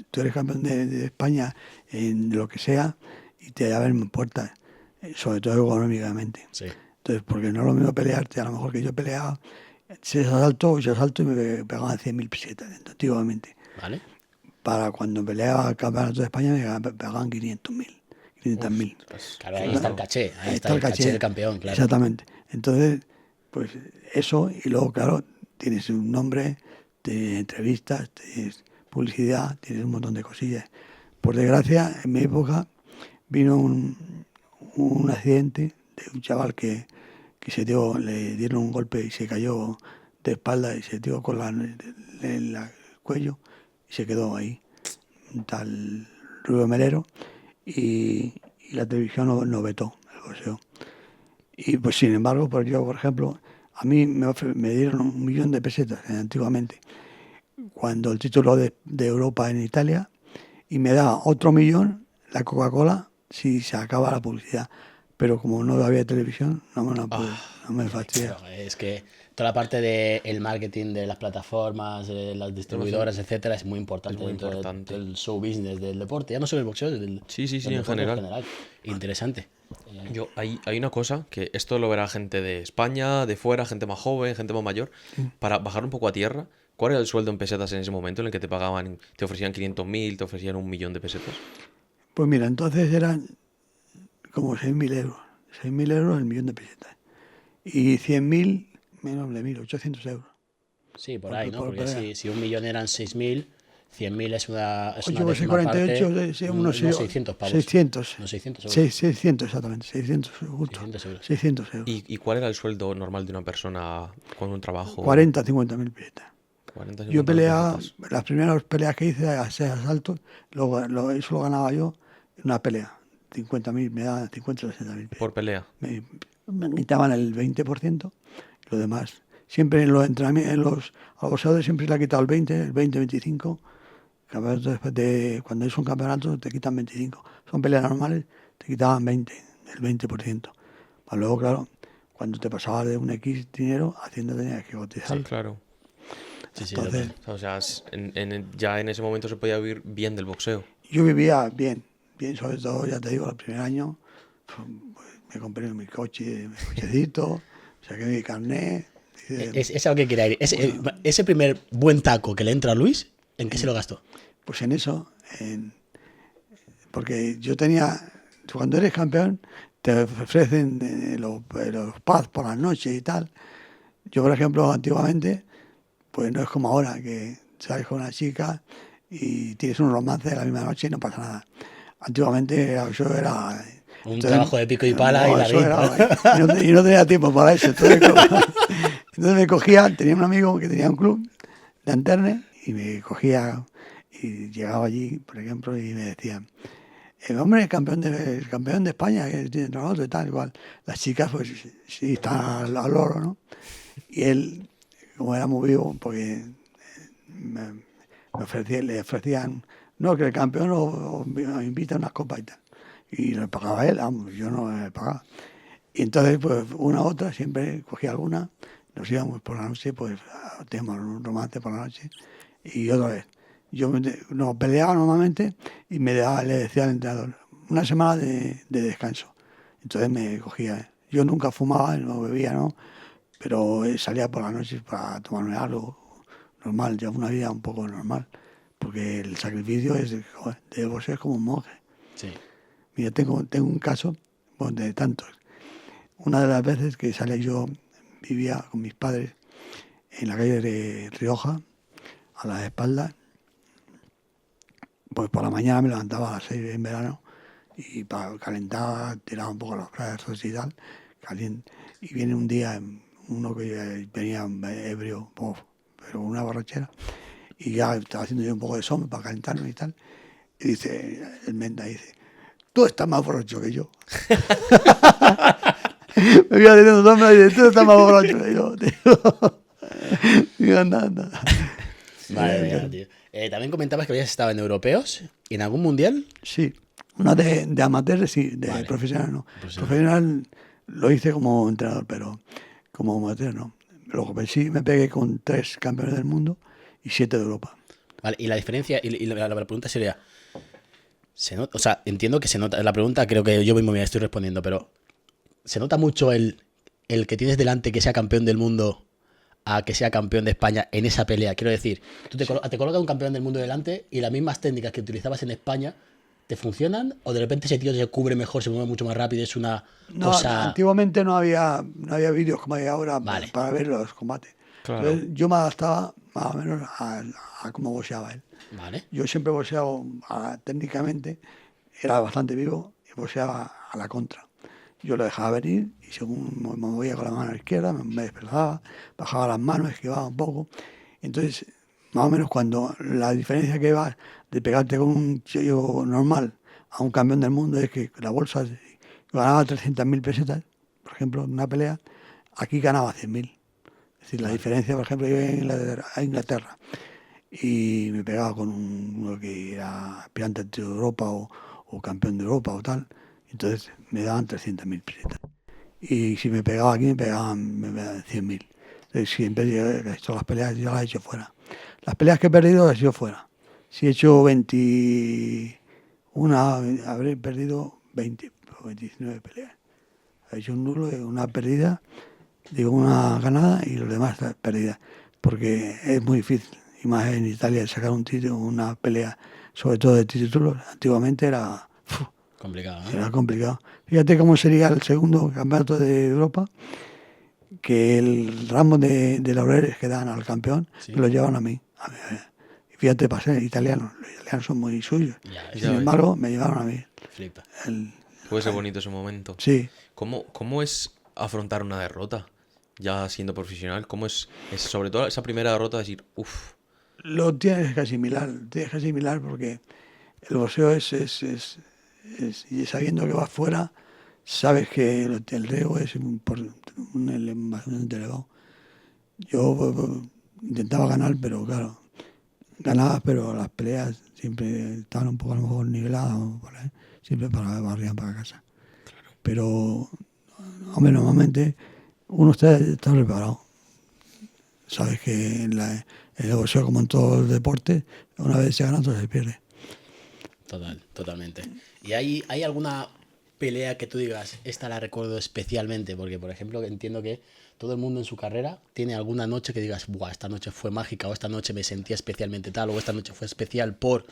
Speaker 2: Tú eres campeón de España en lo que sea y te abren puertas, sobre todo económicamente.
Speaker 1: Sí.
Speaker 2: Entonces, porque no es lo mismo pelearte, a lo mejor que yo peleaba, si asalto y me pegaban 100.000 pesetas antiguamente.
Speaker 1: ¿Vale?
Speaker 2: Para cuando peleaba el campeonato de España me pagaban 500.000.
Speaker 1: Claro, ahí está el caché. Ahí está el caché del campeón, claro.
Speaker 2: Exactamente. Entonces, pues eso, y luego, claro, tienes un nombre, tienes entrevistas, tienes publicidad, tienes un montón de cosillas. Por desgracia, en mi época vino un accidente de un chaval que le dieron un golpe y se cayó de espalda y se dio con el cuello y se quedó ahí, un tal Rubio Melero, y la televisión no vetó el boxeo. Y pues sin embargo, pues yo, por ejemplo, a mí me dieron 1.000.000 de pesetas antiguamente, cuando el título de Europa en Italia, y me da otro 1.000.000 la Coca-Cola si se acaba la publicidad. Pero como no había televisión, no me fastidia.
Speaker 1: Claro, es que toda la parte del marketing de las plataformas, de las distribuidoras, etcétera, es muy importante
Speaker 3: Es muy
Speaker 1: dentro
Speaker 3: importante.
Speaker 1: del show business, del deporte. Ya no solo el boxeo, del
Speaker 3: Sí,
Speaker 1: del
Speaker 3: en
Speaker 1: deporte
Speaker 3: general.
Speaker 1: Interesante.
Speaker 3: Hay una cosa que esto lo verá gente de España, de fuera, gente más joven, gente más mayor. Para bajar un poco a tierra, ¿cuál era el sueldo en pesetas en ese momento en el que te ofrecían 500.000, te ofrecían 1.000.000 de pesetas?
Speaker 2: Pues mira, entonces eran como 6.000 euros. 6.000 euros el 1.000.000 de pesetas. Y 100.000, menos de 1.800 euros.
Speaker 1: Sí, por
Speaker 2: Por-
Speaker 1: ahí, ¿no?
Speaker 2: por
Speaker 1: Porque
Speaker 2: pelea.
Speaker 1: si 1.000.000 eran 6.000, 100.000 es una
Speaker 2: 8 por 6,
Speaker 1: décima parte,
Speaker 2: 48, sí, unos
Speaker 1: unos 600 pavos.
Speaker 2: 600.
Speaker 1: Unos 600 euros.
Speaker 2: 600 exactamente, 600 justo.
Speaker 1: 600 euros.
Speaker 2: 600 euros.
Speaker 3: ¿Y cuál era el sueldo normal de una persona con un trabajo?
Speaker 2: 40, 50.000 pesetas.
Speaker 3: 40,
Speaker 2: Yo
Speaker 3: 50.000
Speaker 2: peleaba,
Speaker 3: pesetas.
Speaker 2: las primeras peleas que hice a 6 asaltos, eso lo ganaba yo en una pelea. 50.000, me daban 50 o 60.000 pesetas.
Speaker 3: Por pelea.
Speaker 2: Me quitaban el 20%, y lo demás. Siempre en los entrenamientos, a los boxeadores siempre le ha quitado el 25. Cuando es un campeonato te quitan 25. Son peleas normales, te quitaban el 20%. Para luego, claro, cuando te pasabas de un X dinero, Hacienda tenías que cotizar.
Speaker 3: Sí, claro.
Speaker 1: Sí, sí,
Speaker 2: Entonces,
Speaker 1: total.
Speaker 3: O sea, ya en ese momento se podía vivir bien del boxeo.
Speaker 2: yo vivía bien, sobre todo, ya te digo, el primer año pues, me compré mi cochecito, saqué mi carnet.
Speaker 1: Es algo que quería ir. Ese primer buen taco que le entra a Luis, ¿en qué se lo gastó?
Speaker 2: Pues en eso, porque yo cuando eres campeón, te ofrecen los pubs por las noches y tal. Yo, por ejemplo, antiguamente, pues no es como ahora, que sales con una chica y tienes un romance de la misma noche y no pasa nada. Antiguamente eso era...
Speaker 1: Un trabajo de pico y pala y la
Speaker 2: eso
Speaker 1: vida.
Speaker 2: y no tenía tiempo para eso. Entonces me cogía, tenía un amigo que tenía un club de Anterne y me cogía y llegaba allí, por ejemplo, y me decían, el hombre es el campeón de España, que tiene trabajo y tal, igual. Las chicas, pues sí, están al loro, ¿no? Y él, como era muy vivo, porque le ofrecían, no, que el campeón os invita a unas copas y tal. Y le pagaba él, vamos, yo no le pagaba. Y entonces, pues una u otra, siempre cogía alguna, nos íbamos por la noche, pues teníamos un romance por la noche, y otra vez. No, peleaba normalmente y le decía al entrenador, una semana de descanso. Entonces me cogía. Yo nunca fumaba, no bebía, ¿no? Pero salía por las noches para tomarme algo normal, llevaba una vida un poco normal, porque el sacrificio joder, debo ser como un monje.
Speaker 1: Sí.
Speaker 2: Mira, tengo un caso, bueno, de tantos. Una de las veces que salí yo, vivía con mis padres en la calle de Rioja, a las espaldas, pues por la mañana me levantaba a las 6 en verano y calentaba, tiraba un poco los brazos y tal, caliente. Y viene un día uno que venía ebrio, pero una borrachera, y ya estaba haciendo yo un poco de sombra para calentarme y tal, y dice, el Menda dice, tú estás más borracho que yo. Me iba diciendo sombra y dice, tú estás más borracho que yo, tío. Digo, anda.
Speaker 1: Madre mía, tío. También comentabas que habías estado en europeos y en algún mundial.
Speaker 2: Sí, una de amateur, sí, de
Speaker 1: Vale.
Speaker 2: profesional no.
Speaker 1: Profesional.
Speaker 2: Profesional lo hice como entrenador, pero como amateur no. Luego pues, sí me pegué con 3 campeones del mundo y 7 de Europa.
Speaker 1: Vale, y la diferencia, y la pregunta sería, o sea, entiendo que se nota, la pregunta creo que yo mismo me la estoy respondiendo, pero ¿se nota mucho el que tienes delante que sea campeón del mundo a que sea campeón de España en esa pelea? Quiero decir, tú te colocas un campeón del mundo delante y las mismas técnicas que utilizabas en España te funcionan, o de repente ese tío se cubre mejor, se mueve mucho más rápido, es una
Speaker 2: No,
Speaker 1: cosa...
Speaker 2: antiguamente no había vídeos como hay ahora
Speaker 1: Vale.
Speaker 2: para ver los combates.
Speaker 3: Claro.
Speaker 2: Entonces, yo me adaptaba más o menos a cómo boxeaba él.
Speaker 1: Vale.
Speaker 2: Yo siempre boxeaba técnicamente, era bastante vivo y boxeaba a la contra. Yo lo dejaba venir y según me movía con la mano izquierda, me desplazaba, bajaba las manos, esquivaba un poco. Entonces, más o menos cuando la diferencia que va de pegarte con un chollo normal a un campeón del mundo es que la bolsa ganaba 300.000 pesetas, por ejemplo, en una pelea, aquí ganaba 100.000. Es decir, la diferencia, por ejemplo, yo a Inglaterra y me pegaba con uno que era aspirante de Europa o campeón de Europa o tal, entonces me daban 300.000 pesetas. Y si me pegaba aquí, me pegaban 100.000. Entonces siempre he hecho las peleas, yo las he hecho fuera. Las peleas que he perdido las he hecho fuera. Si he hecho 21, habré perdido 20 o 29 peleas. He hecho un nulo, una perdida, digo una ganada y los demás perdidas. Porque es muy difícil. Y más en Italia sacar un título, una pelea, sobre todo de títulos, antiguamente era
Speaker 1: Complicado, ¿no?
Speaker 2: era complicado. Fíjate cómo sería el segundo campeonato de Europa, que el ramo de laureles que dan al campeón
Speaker 1: Sí.
Speaker 2: me lo llevan a mí. Y fíjate, pasé en italiano, los italianos son muy suyos.
Speaker 1: Ya,
Speaker 2: Sin embargo, me llevaron a mí.
Speaker 1: flipa.
Speaker 3: Puede ser bonito ese momento.
Speaker 2: Sí,
Speaker 3: ¿Cómo es afrontar una derrota? Ya siendo profesional, ¿cómo es sobre todo esa primera derrota decir, uff,
Speaker 2: lo tienes que asimilar, porque el boxeo y sabiendo que vas fuera, sabes que el riesgo es bastante elevado. Yo intentaba ganar, pero claro, ganaba, pero las peleas siempre estaban un poco a lo mejor niveladas, por ahí, siempre para barriar para casa. Pero, hombre, normalmente uno está preparado. Sabes que en el boxeo, como en todos los deportes, una vez se gana, entonces se pierde.
Speaker 1: Totalmente. ¿Y hay alguna pelea que tú digas, esta la recuerdo especialmente? Porque, por ejemplo, entiendo que todo el mundo en su carrera tiene alguna noche que digas, buah, esta noche fue mágica, o esta noche me sentía especialmente tal, o esta noche fue especial por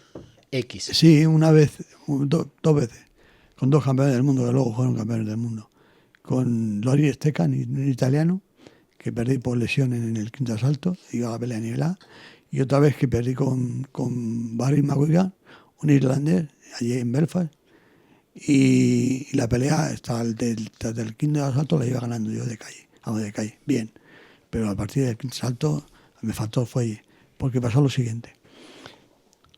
Speaker 1: X.
Speaker 2: Sí, una vez, dos veces, con 2 campeones del mundo, que luego fueron campeones del mundo. Con Lori Stecan, un italiano, que perdí por lesión en el quinto asalto, iba a la pelea nivelada, y otra vez que perdí con Barry McGuigan, un irlandés, allí en Belfast, y la pelea hasta el quinto asalto la iba ganando yo de calle, bien, pero a partir del quinto asalto me faltó fuelle, porque pasó lo siguiente.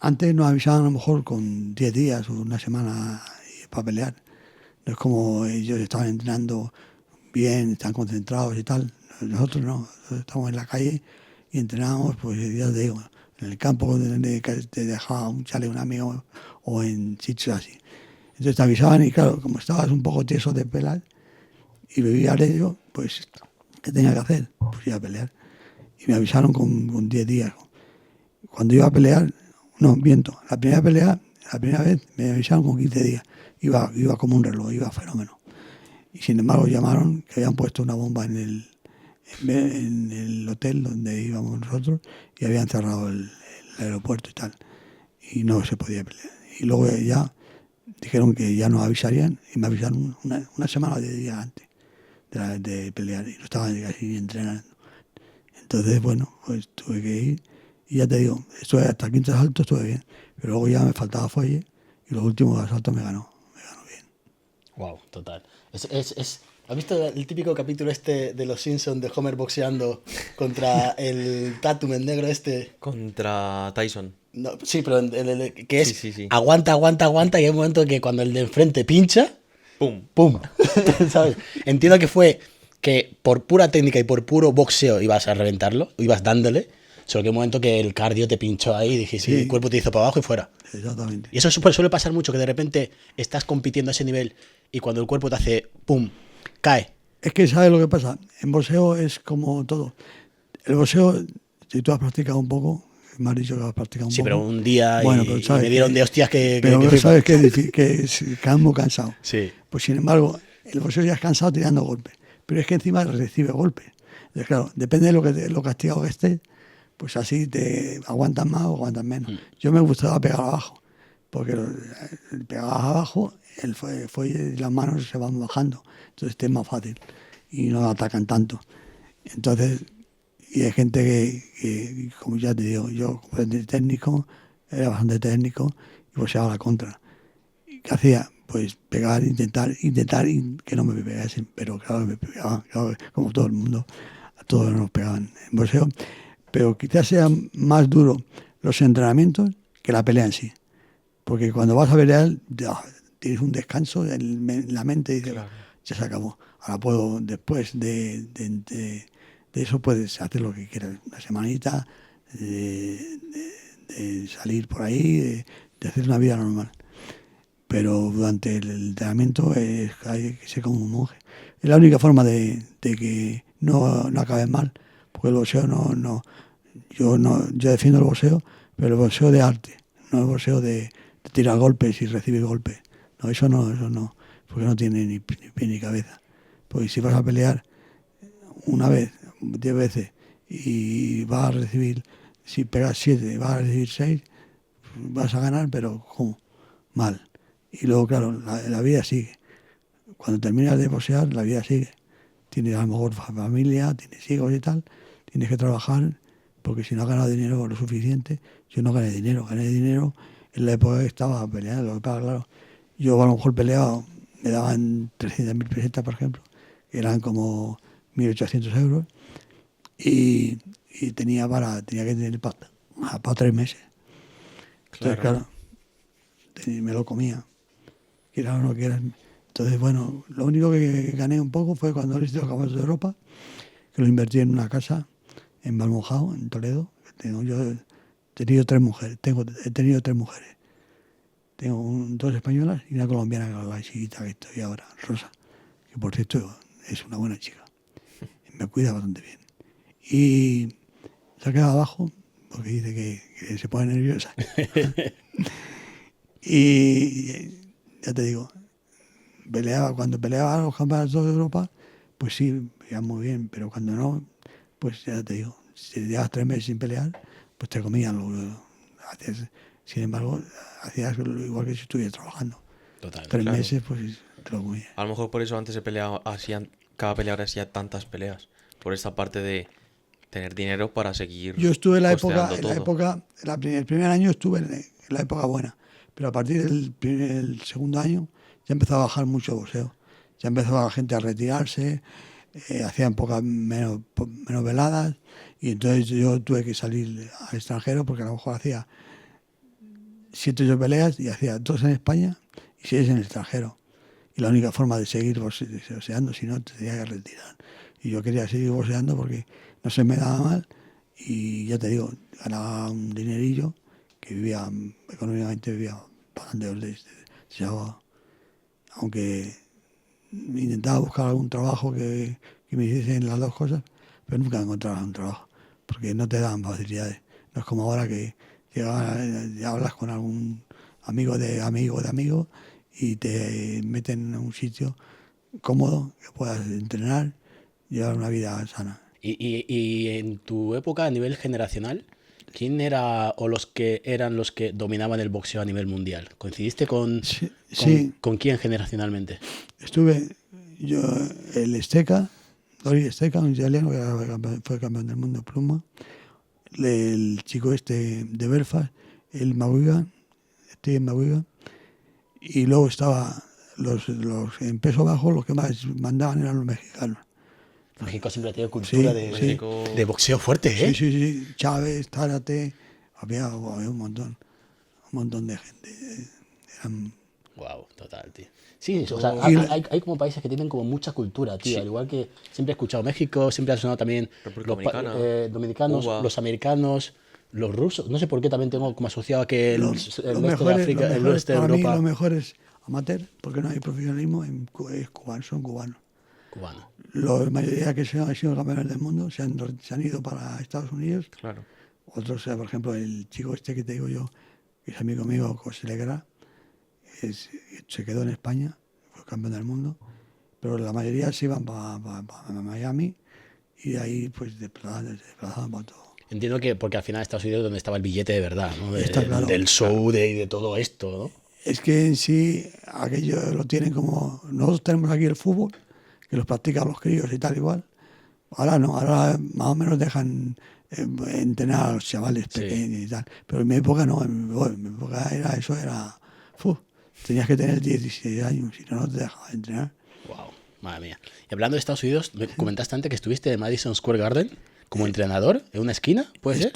Speaker 2: Antes nos avisaban a lo mejor con 10 días o una semana para pelear. No es como ellos estaban entrenando bien, están concentrados y tal. Nosotros no, nosotros estamos en la calle y entrenamos, pues ya te digo, en el campo donde te dejaba un chale un amigo o en sitios así. Entonces te avisaban y claro, como estabas un poco tieso de pelar y bebía ello, pues ¿qué tenía que hacer? Pues iba a pelear. Y me avisaron con 10 días. Cuando iba a pelear, No, miento. La primera pelea, la primera vez me avisaron con 15 días. Iba como un reloj, iba fenómeno. Y sin embargo llamaron que habían puesto una bomba en el hotel donde íbamos nosotros y habían cerrado el aeropuerto y tal. Y no se podía pelear. Y luego ya dijeron que ya nos avisarían y me avisaron una semana o 10 días antes de pelear y no estaban casi ni entrenando. Entonces, bueno, pues tuve que ir y ya te digo, estuve hasta el quinto asalto estuve bien, pero luego ya me faltaba fuelle y los últimos asaltos me ganó bien.
Speaker 1: Wow, total. ¿Has visto el típico capítulo este de Los Simpsons de Homer boxeando contra el Tatum, el negro este?
Speaker 3: Contra Tyson.
Speaker 1: No, sí, pero que es
Speaker 3: Sí.
Speaker 1: aguanta, aguanta, aguanta y hay un momento que cuando el de enfrente pincha,
Speaker 3: ¡Pum!
Speaker 1: ¡pum! ¿Sabes? Entiendo que fue que por pura técnica y por puro boxeo ibas a reventarlo, ibas dándole, solo que un momento que el cardio te pinchó ahí y dijiste,
Speaker 2: Sí.
Speaker 1: el cuerpo te hizo para abajo y fuera.
Speaker 2: Exactamente.
Speaker 1: Y eso suele pasar mucho, que de repente estás compitiendo a ese nivel y cuando el cuerpo te hace ¡pum! Cae.
Speaker 2: Es que ¿sabes lo que pasa? En boxeo es como todo. El boxeo, si tú has practicado un poco, me has dicho que has practicado un
Speaker 1: Sí,
Speaker 2: poco.
Speaker 1: pero un día
Speaker 2: Bueno,
Speaker 1: y,
Speaker 2: pero
Speaker 1: y
Speaker 2: sabes
Speaker 1: me dieron
Speaker 2: que-
Speaker 1: de hostias que
Speaker 2: Pero
Speaker 1: flipas.
Speaker 2: sabes que, que ando cansado.
Speaker 1: Sí.
Speaker 2: Pues sin embargo, el boxeo ya es cansado tirando golpes. Pero es que encima recibe golpes. Entonces, claro, depende de lo castigado que estés, pues así te aguantas más o aguantas menos. Yo me gustaba pegar abajo, porque pegabas abajo, el fuelle y las manos se van bajando. Entonces te es más fácil y no atacan tanto. Entonces, y hay gente que, como ya te digo, yo como técnico, era bastante técnico y boxeaba a la contra. ¿Qué hacía? Pues pegar, intentar y que no me pegasen, pero claro, me pegaban, claro, como todo el mundo, a todos nos pegaban en boxeo. Pero quizás sea más duro los entrenamientos que la pelea en sí. Porque cuando vas a pelear, ya, tienes un descanso en la mente y dices,
Speaker 3: Claro.
Speaker 2: ya se acabó. Ahora puedo, después de eso, puedes hacer lo que quieras. Una semanita, de salir por ahí, de hacer una vida normal. Pero durante el entrenamiento hay que ser como un monje. Es la única forma de que no acabes mal, porque el boxeo yo defiendo el boxeo, pero el boxeo de arte, no el boxeo de tirar golpes y recibir golpes. No, eso no, porque no tiene ni pie ni cabeza. Porque si vas a pelear una vez, 10 veces, y vas a recibir, si pegas 7, vas a recibir 6, vas a ganar, pero ¿cómo? Mal. Y luego, claro, la vida sigue. Cuando terminas de boxear, la vida sigue. Tienes a lo mejor familia, tienes hijos y tal, tienes que trabajar, porque si no has ganado dinero lo suficiente, yo no gané dinero en la época que estaba peleando. Lo que pasa, claro, yo a lo mejor peleaba, me daban 300.000 pesetas, por ejemplo, que eran como 1.800 euros, y tenía que tener para 3 meses. Entonces, claro, me lo comía, quiera o no quiera. Entonces, bueno, lo único que gané un poco fue cuando hice los campeonatos de Europa, que lo invertí en una casa en Balmojao, en Toledo. Yo he tenido 3 mujeres, he tenido 3 mujeres. Tengo 2 españolas y una colombiana, que es la chiquita que estoy ahora, Rosa, que por cierto es una buena chica. Me cuida bastante bien. Y se ha quedado abajo porque dice que se pone nerviosa. Y ya te digo, cuando peleaba los campeonatos de Europa, pues sí, iba muy bien, pero cuando no, pues ya te digo, si llevas 3 meses sin pelear, pues te comían sin embargo, hacías igual que si estuvieras trabajando.
Speaker 1: Total.
Speaker 2: 3
Speaker 3: claro.
Speaker 2: meses, pues te lo comías.
Speaker 3: A lo mejor por eso antes se peleaba, cada peleador hacía tantas peleas. Por esta parte de tener dinero para seguir
Speaker 2: Yo estuve en
Speaker 3: costeando todo.
Speaker 2: el primer año estuve en la época buena, pero a partir del segundo año ya empezó a bajar mucho el boxeo. Ya empezó la gente a retirarse, hacían menos veladas, y entonces yo tuve que salir al extranjero porque a lo mejor hacía 7 o 8 peleas y hacía 2 en España y 6 en el extranjero. Y la única forma de seguir boxeando, si no, te tenía que retirar. Y yo quería seguir boxeando porque no se me daba mal y ya te digo, ganaba un dinerillo que económicamente vivía bastante deseado. Aunque intentaba buscar algún trabajo que me hiciesen las dos cosas, pero nunca encontraba un trabajo porque no te dan facilidades. No es como ahora que hablas con algún amigo de amigo y te meten en un sitio cómodo que puedas entrenar y llevar una vida sana.
Speaker 1: Y en tu época, a nivel generacional, ¿quién era o los que eran los que dominaban el boxeo a nivel mundial? ¿Coincidiste
Speaker 2: Sí, sí,
Speaker 1: con quién generacionalmente?
Speaker 2: estuve yo, el Esteca, Dori Esteca, un italiano que fue campeón del mundo de pluma, el chico este de Belfast, el Maguigan, Steve Maguigan, y luego estaba los en peso bajo, los que más mandaban eran los mexicanos.
Speaker 1: México siempre ha tenido cultura
Speaker 2: Sí, sí,
Speaker 3: México.
Speaker 1: de boxeo fuerte,
Speaker 2: sí,
Speaker 1: ¿eh?
Speaker 2: sí, sí, Chávez, Tárate, había un montón de gente. Eran,
Speaker 1: Wow, total, tío. Sí, o sea,
Speaker 2: y
Speaker 1: hay como países que tienen como mucha cultura, tío.
Speaker 3: Sí.
Speaker 1: Al igual que siempre he escuchado México, siempre ha sonado también
Speaker 3: República
Speaker 1: los
Speaker 3: Dominicana,
Speaker 1: dominicanos,
Speaker 3: Cuba.
Speaker 1: los americanos, los rusos. No sé por qué también tengo como asociado a que el
Speaker 2: los
Speaker 1: este de África,
Speaker 2: los
Speaker 1: el
Speaker 2: mejores,
Speaker 1: oeste de
Speaker 2: para mí, los
Speaker 1: Europa,
Speaker 2: mejores amateur, porque no hay profesionalismo, es cubano, son cubanos.
Speaker 1: cubano.
Speaker 2: La mayoría que han sido campeones del mundo se han ido para Estados Unidos.
Speaker 3: Claro.
Speaker 2: Otros, por ejemplo, el chico este que te digo yo, que es amigo mío, José Legra, se quedó en España, fue campeón del mundo, pero la mayoría se iban para Miami y de ahí pues desplazaban para todo.
Speaker 1: Entiendo que porque al final Estados Unidos es donde estaba el billete de verdad, ¿no?
Speaker 2: Está claro.
Speaker 1: Del show y de todo esto, ¿no?
Speaker 2: Es que en sí aquello lo tienen como... Nosotros tenemos aquí el fútbol, que los practican los críos y tal igual. Ahora no, ahora más o menos dejan entrenar a los chavales
Speaker 1: Sí.
Speaker 2: pequeños y tal. Pero en mi época no, en mi época tenías que tener 16 años, si no, no te dejaban entrenar.
Speaker 1: Wow, madre mía. Y hablando de Estados Unidos, me comentaste antes que estuviste en Madison Square Garden como entrenador en una esquina, ¿puede ser?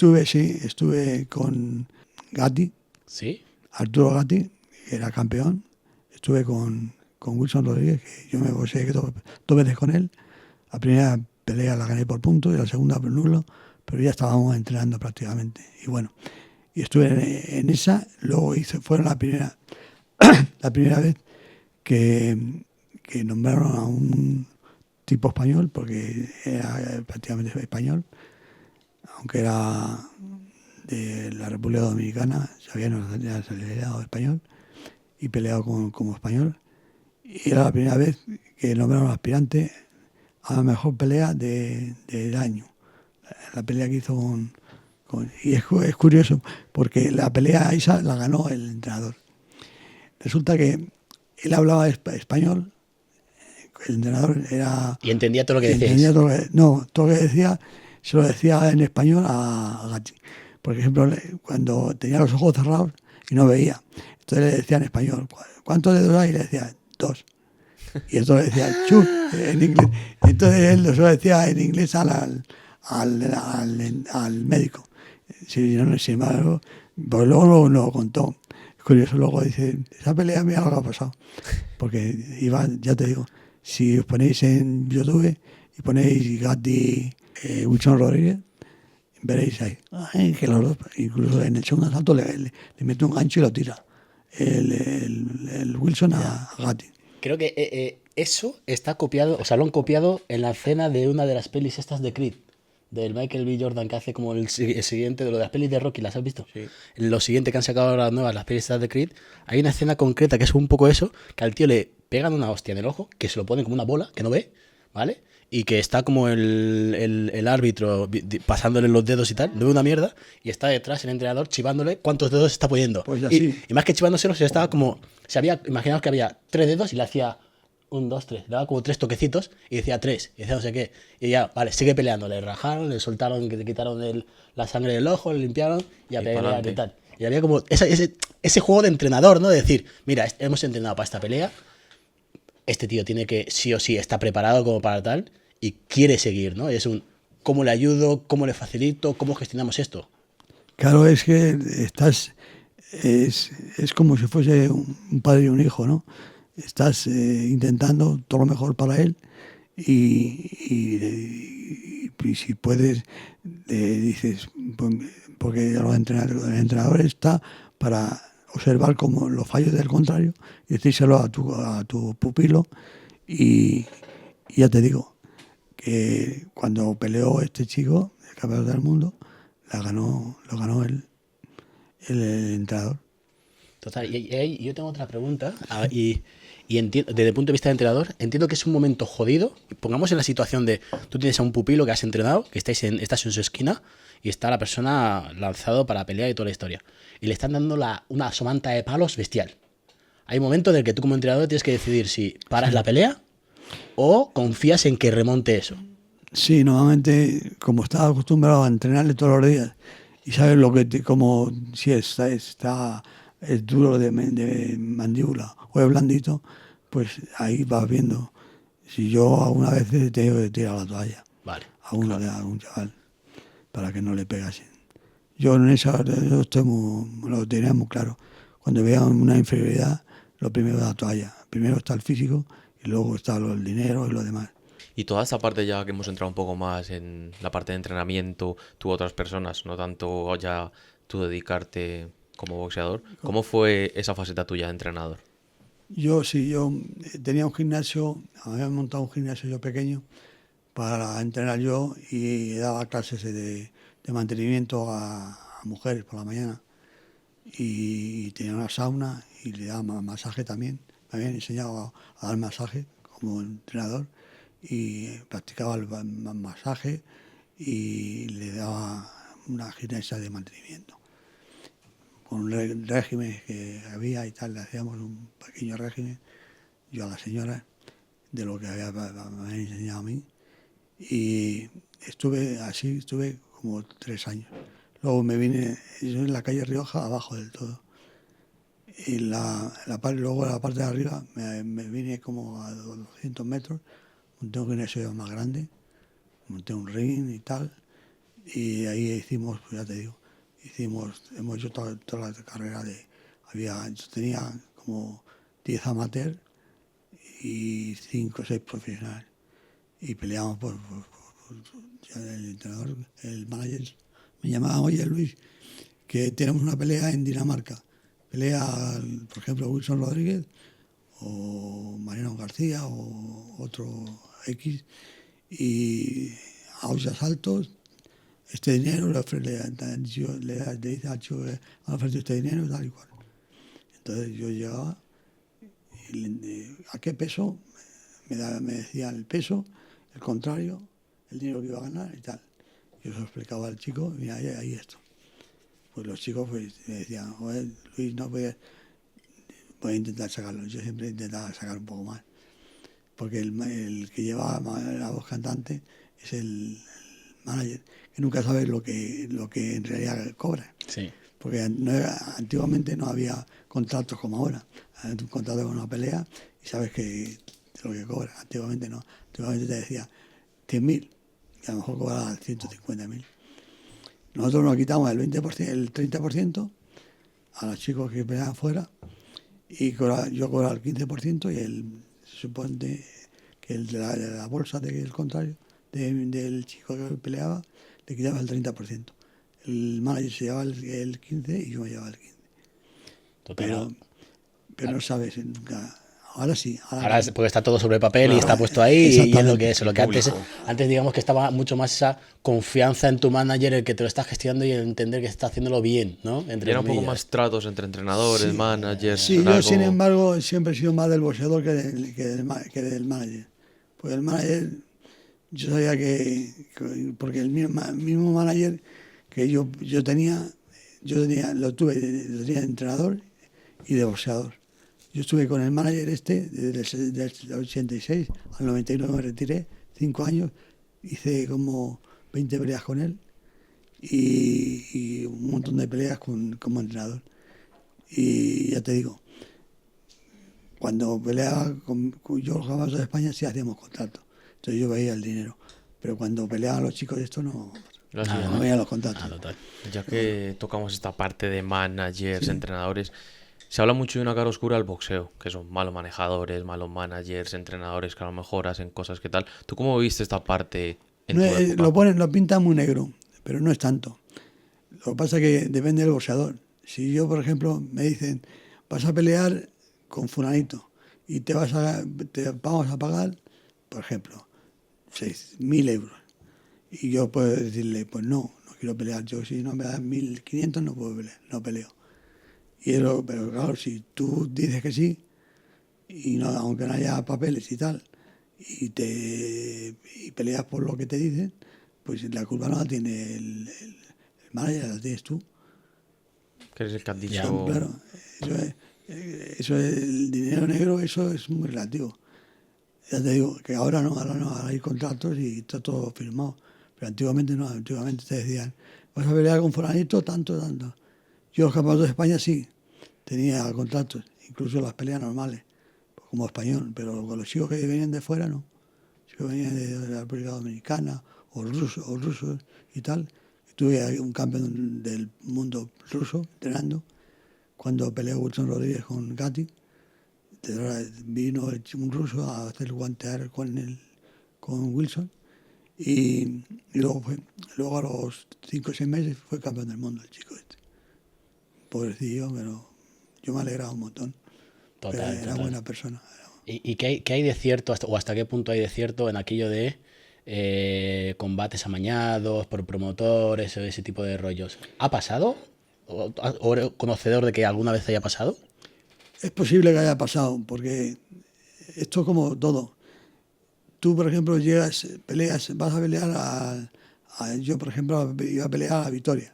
Speaker 2: Estuve con Gatti,
Speaker 1: Sí.
Speaker 2: Arturo Gatti, que era campeón. Estuve con Wilson Rodríguez, que yo me boxeé dos veces con él. La primera pelea la gané por puntos y la segunda por nulo, pero ya estábamos entrenando prácticamente. Y bueno, y estuve en esa, luego fueron la primera vez que nombraron a un tipo español, porque era prácticamente español, aunque era de la República Dominicana, se había nacionalizado español y peleado como español. Y era la primera vez que nombraron aspirante a la mejor pelea del año. La pelea que hizo y es curioso, porque la pelea esa la ganó el entrenador. Resulta que él hablaba español, el entrenador era...
Speaker 1: Y entendía todo lo que decíais.
Speaker 2: Entendía todo lo que decía, se lo decía en español a Gatti. Por ejemplo, cuando tenía los ojos cerrados y no veía, entonces le decía en español, ¿cuántos dedos hay? Y le decía, 2. Y entonces le decía, chus, en inglés. Entonces él lo decía en inglés al médico. Sin embargo, pues luego lo contó. Es curioso, luego dice, esa pelea mira lo que ha pasado. Porque iba, ya te digo, si os ponéis en YouTube y ponéis Gatti, Wilson Rodríguez, veréis ahí. Ay, que los dos, incluso en el segundo asalto le mete un gancho y lo tira. El Wilson a Gatti.
Speaker 1: Creo que eso está copiado, o sea, lo han copiado en la escena de una de las pelis estas de Creed, del Michael B. Jordan, que hace como el siguiente de lo de las pelis de Rocky, ¿las has visto?
Speaker 3: Sí.
Speaker 1: Lo siguiente que han sacado ahora nuevas, las pelis estas de Creed, hay una escena concreta que es un poco eso, que al tío le pegan una hostia en el ojo, que se lo ponen como una bola, que no ve, ¿vale? Y que está como el árbitro pasándole los dedos y tal, no ve una mierda, y está detrás el entrenador chivándole cuántos dedos está poniendo.
Speaker 2: Pues así.
Speaker 1: Y más que chivándoselos, se estaba como, imaginaos que había 3 dedos y le hacía 1, 2, 3, le daba como 3 toquecitos y decía 3, y decía no sé qué, y ya, vale, sigue peleando, le rajaron, le soltaron, que le quitaron la sangre del ojo, le limpiaron y a pelear
Speaker 3: pa'lante.
Speaker 1: y tal. Y había como ese juego de entrenador, ¿no? De decir, mira, hemos entrenado para esta pelea, este tío tiene que, sí o sí, está preparado como para tal y quiere seguir, ¿no? Y es ¿cómo le ayudo? ¿Cómo le facilito? ¿Cómo gestionamos esto?
Speaker 2: Claro, es que es como si fuese un padre y un hijo, ¿no? Estás intentando todo lo mejor para él y si puedes, dices, porque el entrenador está para observar como los fallos del contrario y decírselo a tu pupilo y ya te digo que cuando peleó este chico, el campeón del mundo, lo ganó él. el entrenador.
Speaker 1: Total, y yo tengo otra pregunta. Desde el punto de vista de entrenador, entiendo que es un momento jodido. Pongamos en la situación de tú tienes a un pupilo que has entrenado, que estás en su esquina y está la persona lanzado para pelear y toda la historia. Y le están dando una somanta de palos bestial. Hay un momento en el que tú como entrenador tienes que decidir si paras la pelea o confías en que remonte eso.
Speaker 2: Sí, normalmente, como estaba acostumbrado a entrenarle todos los días y sabes lo que como si es duro de mandíbula o es blandito, pues ahí vas viendo. Si yo alguna vez te tengo que tirar la toalla
Speaker 1: Vale.
Speaker 2: a un chaval para que no le pegasen. Yo en eso lo tenía muy claro. Cuando vea una inferioridad, lo primero es la toalla. Primero está el físico y luego está el dinero y lo demás.
Speaker 3: Y toda esta parte ya que hemos entrado un poco más en la parte de entrenamiento, tú otras personas, no tanto ya tú dedicarte como boxeador, ¿cómo fue esa faceta tuya de entrenador?
Speaker 2: Yo tenía un gimnasio, había montado un gimnasio yo pequeño para entrenar yo y daba clases de mantenimiento a mujeres por la mañana. Y tenía una sauna y le daba masaje también. Me habían enseñado a dar masaje como entrenador y practicaba el masaje y le daba una gimnasia de mantenimiento. Con un régimen que había y tal, le hacíamos un pequeño régimen, yo a la señora, de lo que me había enseñado a mí. Y estuve como 3 años. Luego me vine, yo en la calle Rioja, abajo del todo. Y luego la parte de arriba me vine como a 200 metros, monté un gimnasio más grande, monté un ring y tal, y ahí hicimos, pues ya te digo, hemos hecho toda la carrera yo tenía como 10 amateurs y 5 o 6 profesionales, y peleábamos ya el entrenador, el manager, me llamaba, oye Luis, que tenemos una pelea en Dinamarca. Pelea, por ejemplo, Wilson Rodríguez o Mariano García o otro X y a 8 asaltos, este dinero le dice al chico que me ofrece este dinero tal y cual. Entonces yo llegaba y ¿a qué peso? Me decían el peso, el contrario, el dinero que iba a ganar y tal. Yo se lo explicaba al chico, mira, ahí esto. Pues los chicos pues, me decían, joder, Luis, no voy a intentar sacarlo. Yo siempre intentaba sacar un poco más. Porque el que lleva la voz cantante es el manager, que nunca sabe lo que en realidad cobra.
Speaker 1: Sí.
Speaker 2: Porque antiguamente no había contratos como ahora. Un contrato con una pelea y sabes que lo que cobra. Antiguamente no. Antiguamente te decía 100.000 y a lo mejor cobraba 150.000. Nosotros nos quitamos el 20%, el 30% a los chicos que peleaban fuera y yo cobraba el 15% y se supone que el de la bolsa del contrario, del chico que peleaba, le quitaba el 30%. El manager se llevaba el 15% y yo me llevaba el 15%.
Speaker 1: Total.
Speaker 2: Pero no sabes nunca. Ahora sí.
Speaker 1: Ahora porque está todo sobre papel
Speaker 3: Claro.
Speaker 1: y está puesto ahí y es lo que es. Lo que
Speaker 3: Público.
Speaker 1: antes digamos que estaba mucho más esa confianza en tu manager, el que te lo está gestionando y el entender que está haciéndolo bien, ¿no? Entre
Speaker 3: Era un poco
Speaker 1: comillas.
Speaker 3: más tratos entre entrenadores, managers.
Speaker 2: Sí,
Speaker 3: era
Speaker 2: yo
Speaker 3: algo-
Speaker 2: sin embargo siempre he sido más del boxeador que del manager. Pues el manager, yo sabía porque el mismo manager que yo tenía, lo tenía de entrenador y de boxeador. Yo estuve con el manager desde el 86 al 99 me retiré, 5 años, hice como 20 peleas con él y un montón de peleas como entrenador. Y ya te digo, cuando peleaba con yo los caballos de España sí hacíamos contratos, entonces yo veía el dinero, pero cuando peleaban los chicos de esto no
Speaker 3: Nada,
Speaker 2: no veía los contratos.
Speaker 1: Total.
Speaker 3: Ya que tocamos esta parte de managers, entrenadores, se habla mucho de una cara oscura del boxeo, que son malos manejadores, malos managers, entrenadores que a lo mejor hacen cosas que tal. ¿Tú cómo viste esta parte en
Speaker 2: No
Speaker 3: tu
Speaker 2: es-
Speaker 3: época?
Speaker 2: lo pintan muy negro, pero no es tanto. Lo que pasa es que depende del boxeador. Si yo, por ejemplo, me dicen, vas a pelear con fulanito y te vamos a pagar, por ejemplo, 6.000 euros. Y yo puedo decirle, pues no quiero pelear. Yo si no me dan 1.500 no puedo pelear, no peleo. Pero claro, si tú dices que sí, y no, aunque no haya papeles y tal, y peleas por lo que te dicen, pues la culpa no la tiene el manager, la tienes tú.
Speaker 3: Que eres el que has dicho.
Speaker 1: Ya,
Speaker 2: Claro, eso es el dinero negro, eso es muy relativo. Ya te digo que ahora no, ahora hay contratos y está todo firmado. Pero antiguamente no, antiguamente te decían, vas a pelear con fulanito, tanto, tanto. Yo los campeonatos de España sí, tenía contratos, incluso las peleas normales, como español, pero con los chicos que venían de fuera no. Los chicos venían de la República Dominicana o rusos y tal. Tuve un campeón del mundo ruso entrenando cuando peleó Wilson Rodríguez con Gatti. Vino un ruso a hacer guantear con Wilson y luego a los 5 o 6 meses fue campeón del mundo el chico este. Pobrecillo, pero yo me alegraba un montón.
Speaker 1: Total,
Speaker 2: Era
Speaker 1: total.
Speaker 2: buena persona.
Speaker 1: ¿Y qué hay de cierto, o hasta qué punto hay de cierto en aquello de combates amañados por promotores o ese tipo de rollos? ¿Ha pasado? ¿O eres conocedor de que alguna vez haya pasado?
Speaker 2: Es posible que haya pasado, porque esto es como todo. Tú, por ejemplo, vas a pelear yo, por ejemplo, iba a pelear a Vitoria.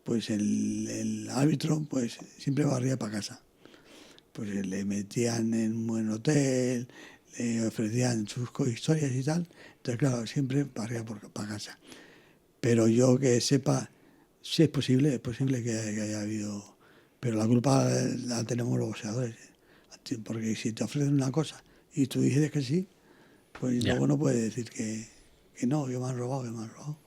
Speaker 2: Pues el árbitro pues siempre barría para casa. Pues le metían en un buen hotel, le ofrecían sus historias y tal. Entonces, claro, siempre barría para casa. Pero yo que sepa, sí es posible que haya habido... Pero la culpa la tenemos los boxeadores. Porque si te ofrecen una cosa y tú dices que sí, pues
Speaker 1: Ya.
Speaker 2: luego no puedes decir que no, que me han robado, que me han robado.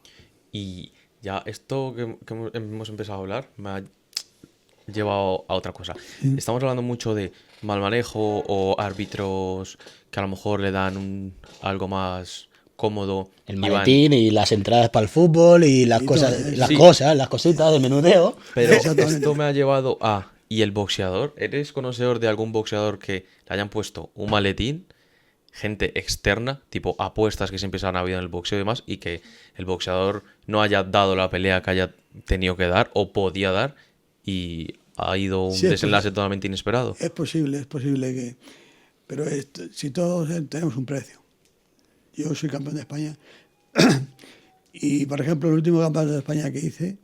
Speaker 3: Y ya esto que hemos empezado a hablar me ha llevado a otra cosa. Estamos hablando mucho de mal manejo o árbitros que a lo mejor le dan algo más cómodo.
Speaker 1: El
Speaker 3: y van-
Speaker 1: maletín y las entradas para el fútbol y las
Speaker 2: Y
Speaker 1: cosas,
Speaker 2: todo,
Speaker 1: las
Speaker 3: sí.
Speaker 1: cosas, las cositas del menudeo.
Speaker 3: Pero
Speaker 2: Exactamente.
Speaker 3: esto me ha llevado a... ¿Y el boxeador? ¿Eres conocedor de algún boxeador que le hayan puesto un maletín? Gente externa, tipo apuestas que siempre se han habido en el boxeo y demás, y que el boxeador no haya dado la pelea que haya tenido que dar o podía dar y ha ido un
Speaker 2: Sí, es
Speaker 3: desenlace totalmente inesperado.
Speaker 2: Es posible que... Pero si todos tenemos un precio. Yo soy campeón de España y, por ejemplo, el último campeonato de España que hice,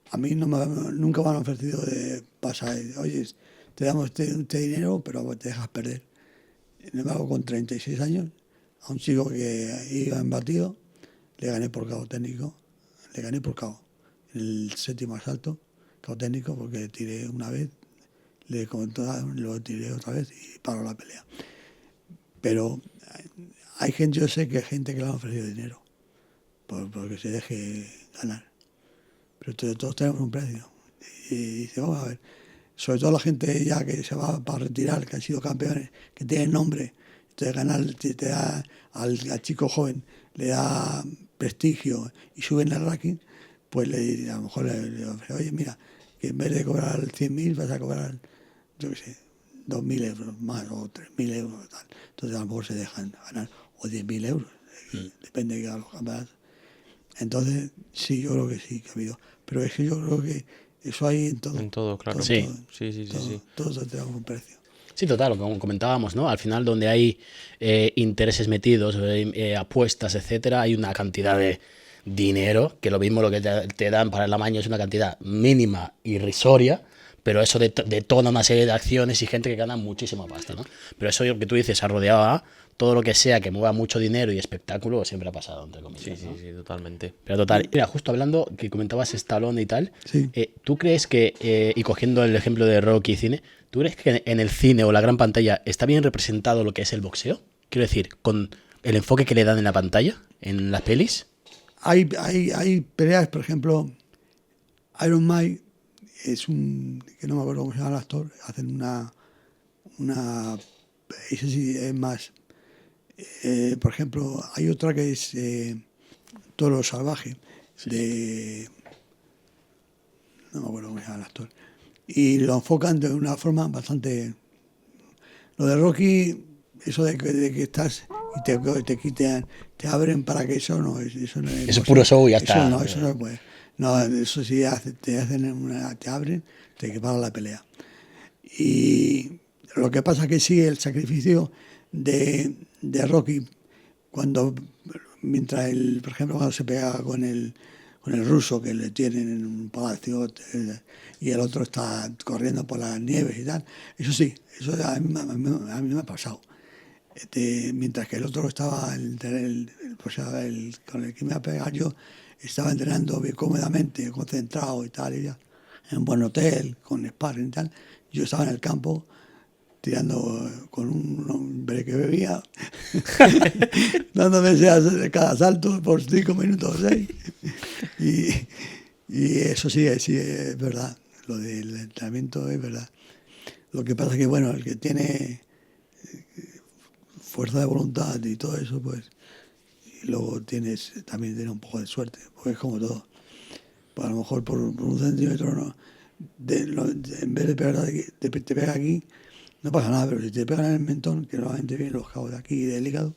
Speaker 2: a mí nunca me han ofrecido de pasar. Oye, te damos este dinero, pero te dejas perder. Sin embargo, con 36 años, a un chico que iba embatido, le gané por KO técnico. Le gané por KO. En el 7º asalto, KO técnico, porque tiré una vez, le comentó, lo tiré otra vez y paró la pelea. Pero hay gente, yo sé que hay gente que le han ofrecido dinero porque se deje ganar. Pero todos tenemos un precio. Y dice, vamos a ver, sobre todo la gente ya que se va para retirar, que han sido campeones, que tienen nombre, entonces ganar te da al chico joven, le da prestigio y suben el ranking, pues a lo mejor le ofrece, oye, mira, que en vez de cobrar 100.000 vas a cobrar, yo qué sé, 2.000 euros más o 3.000 euros. Tal. Entonces a lo mejor se dejan ganar, o 10.000 euros, depende de que hagan los campeonatos. Entonces, sí, yo creo que sí que ha habido. Pero es que yo creo que eso hay en todo.
Speaker 3: En todo, claro.
Speaker 1: Sí.
Speaker 3: Sí.
Speaker 2: Todos tenemos un precio.
Speaker 1: Sí, total, como comentábamos, ¿no? Al final, donde hay intereses metidos, apuestas, etcétera, hay una cantidad de dinero, que lo mismo lo que te dan para el amaño es una cantidad mínima, irrisoria, pero eso detona una serie de acciones y gente que gana muchísima pasta, ¿no? Pero eso que tú dices, ha rodeado a todo lo que sea que mueva mucho dinero y espectáculo, siempre ha pasado, entre comillas, ¿no?
Speaker 3: Sí, totalmente.
Speaker 1: Pero total, mira, justo hablando, que comentabas Stallone y tal,
Speaker 2: Sí.
Speaker 1: ¿tú crees que, y cogiendo el ejemplo de Rocky y cine, ¿tú crees que en el cine o la gran pantalla está bien representado lo que es el boxeo? Quiero decir, con el enfoque que le dan en la pantalla, en las pelis.
Speaker 2: Hay peleas, por ejemplo, Iron Mike es que no me acuerdo cómo se llama el actor, hacen ese sí es más, por ejemplo, hay otra que es Toro Salvaje, no me acuerdo cómo se llama el actor, y lo enfocan de una forma bastante... Lo de Rocky, eso de que estás y te quitan, te abren para que eso no es
Speaker 1: Eso es puro show y ya
Speaker 2: eso
Speaker 1: está.
Speaker 2: No, eso no se puede. No, eso sí, te abren, te paran la pelea. Y lo que pasa es que sí, el sacrificio de Rocky, cuando, mientras por ejemplo, cuando se pega con el ruso que le tienen en un palacio y el otro está corriendo por las nieves y tal, eso sí, eso a mí me ha pasado. Mientras que el otro estaba, con el que me iba a pegar yo, estaba entrenando bien cómodamente, concentrado y tal, y ya, en un buen hotel, con sparring y tal. Yo estaba en el campo tirando con un hombre que bebía, dándome cada salto por 5 minutos, 6. Y, y eso sí es verdad, lo del entrenamiento es verdad. Lo que pasa es que, bueno, el que tiene fuerza de voluntad y todo eso, pues, y luego también tienes un poco de suerte, porque es como todo. Pues a lo mejor por 1 centímetro no, en vez de pegar te pega aquí, no pasa nada, pero si te pegan en el mentón, que normalmente vienen los cabos de aquí y del hígado,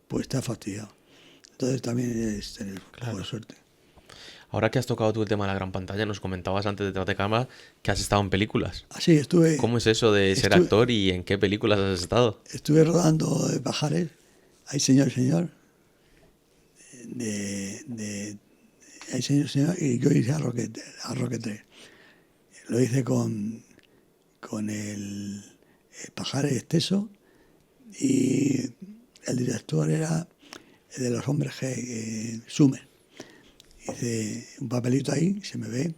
Speaker 2: pues estás fastidiado. Entonces también es tener un poco de suerte.
Speaker 3: Ahora que has tocado tú el tema de la gran pantalla, nos comentabas antes de detrás de cámara que has estado en películas.
Speaker 2: Así estuve.
Speaker 3: ¿Cómo es eso de ser actor y en qué películas has estado?
Speaker 2: Estuve rodando de Pajares, Ay Señor, Señor, Ay Señor, Señor, y yo hice a Roque 3. Lo hice con el Pajares Esteso y el director era el de los hombres G, Sumer. Hice un papelito ahí, se me ve,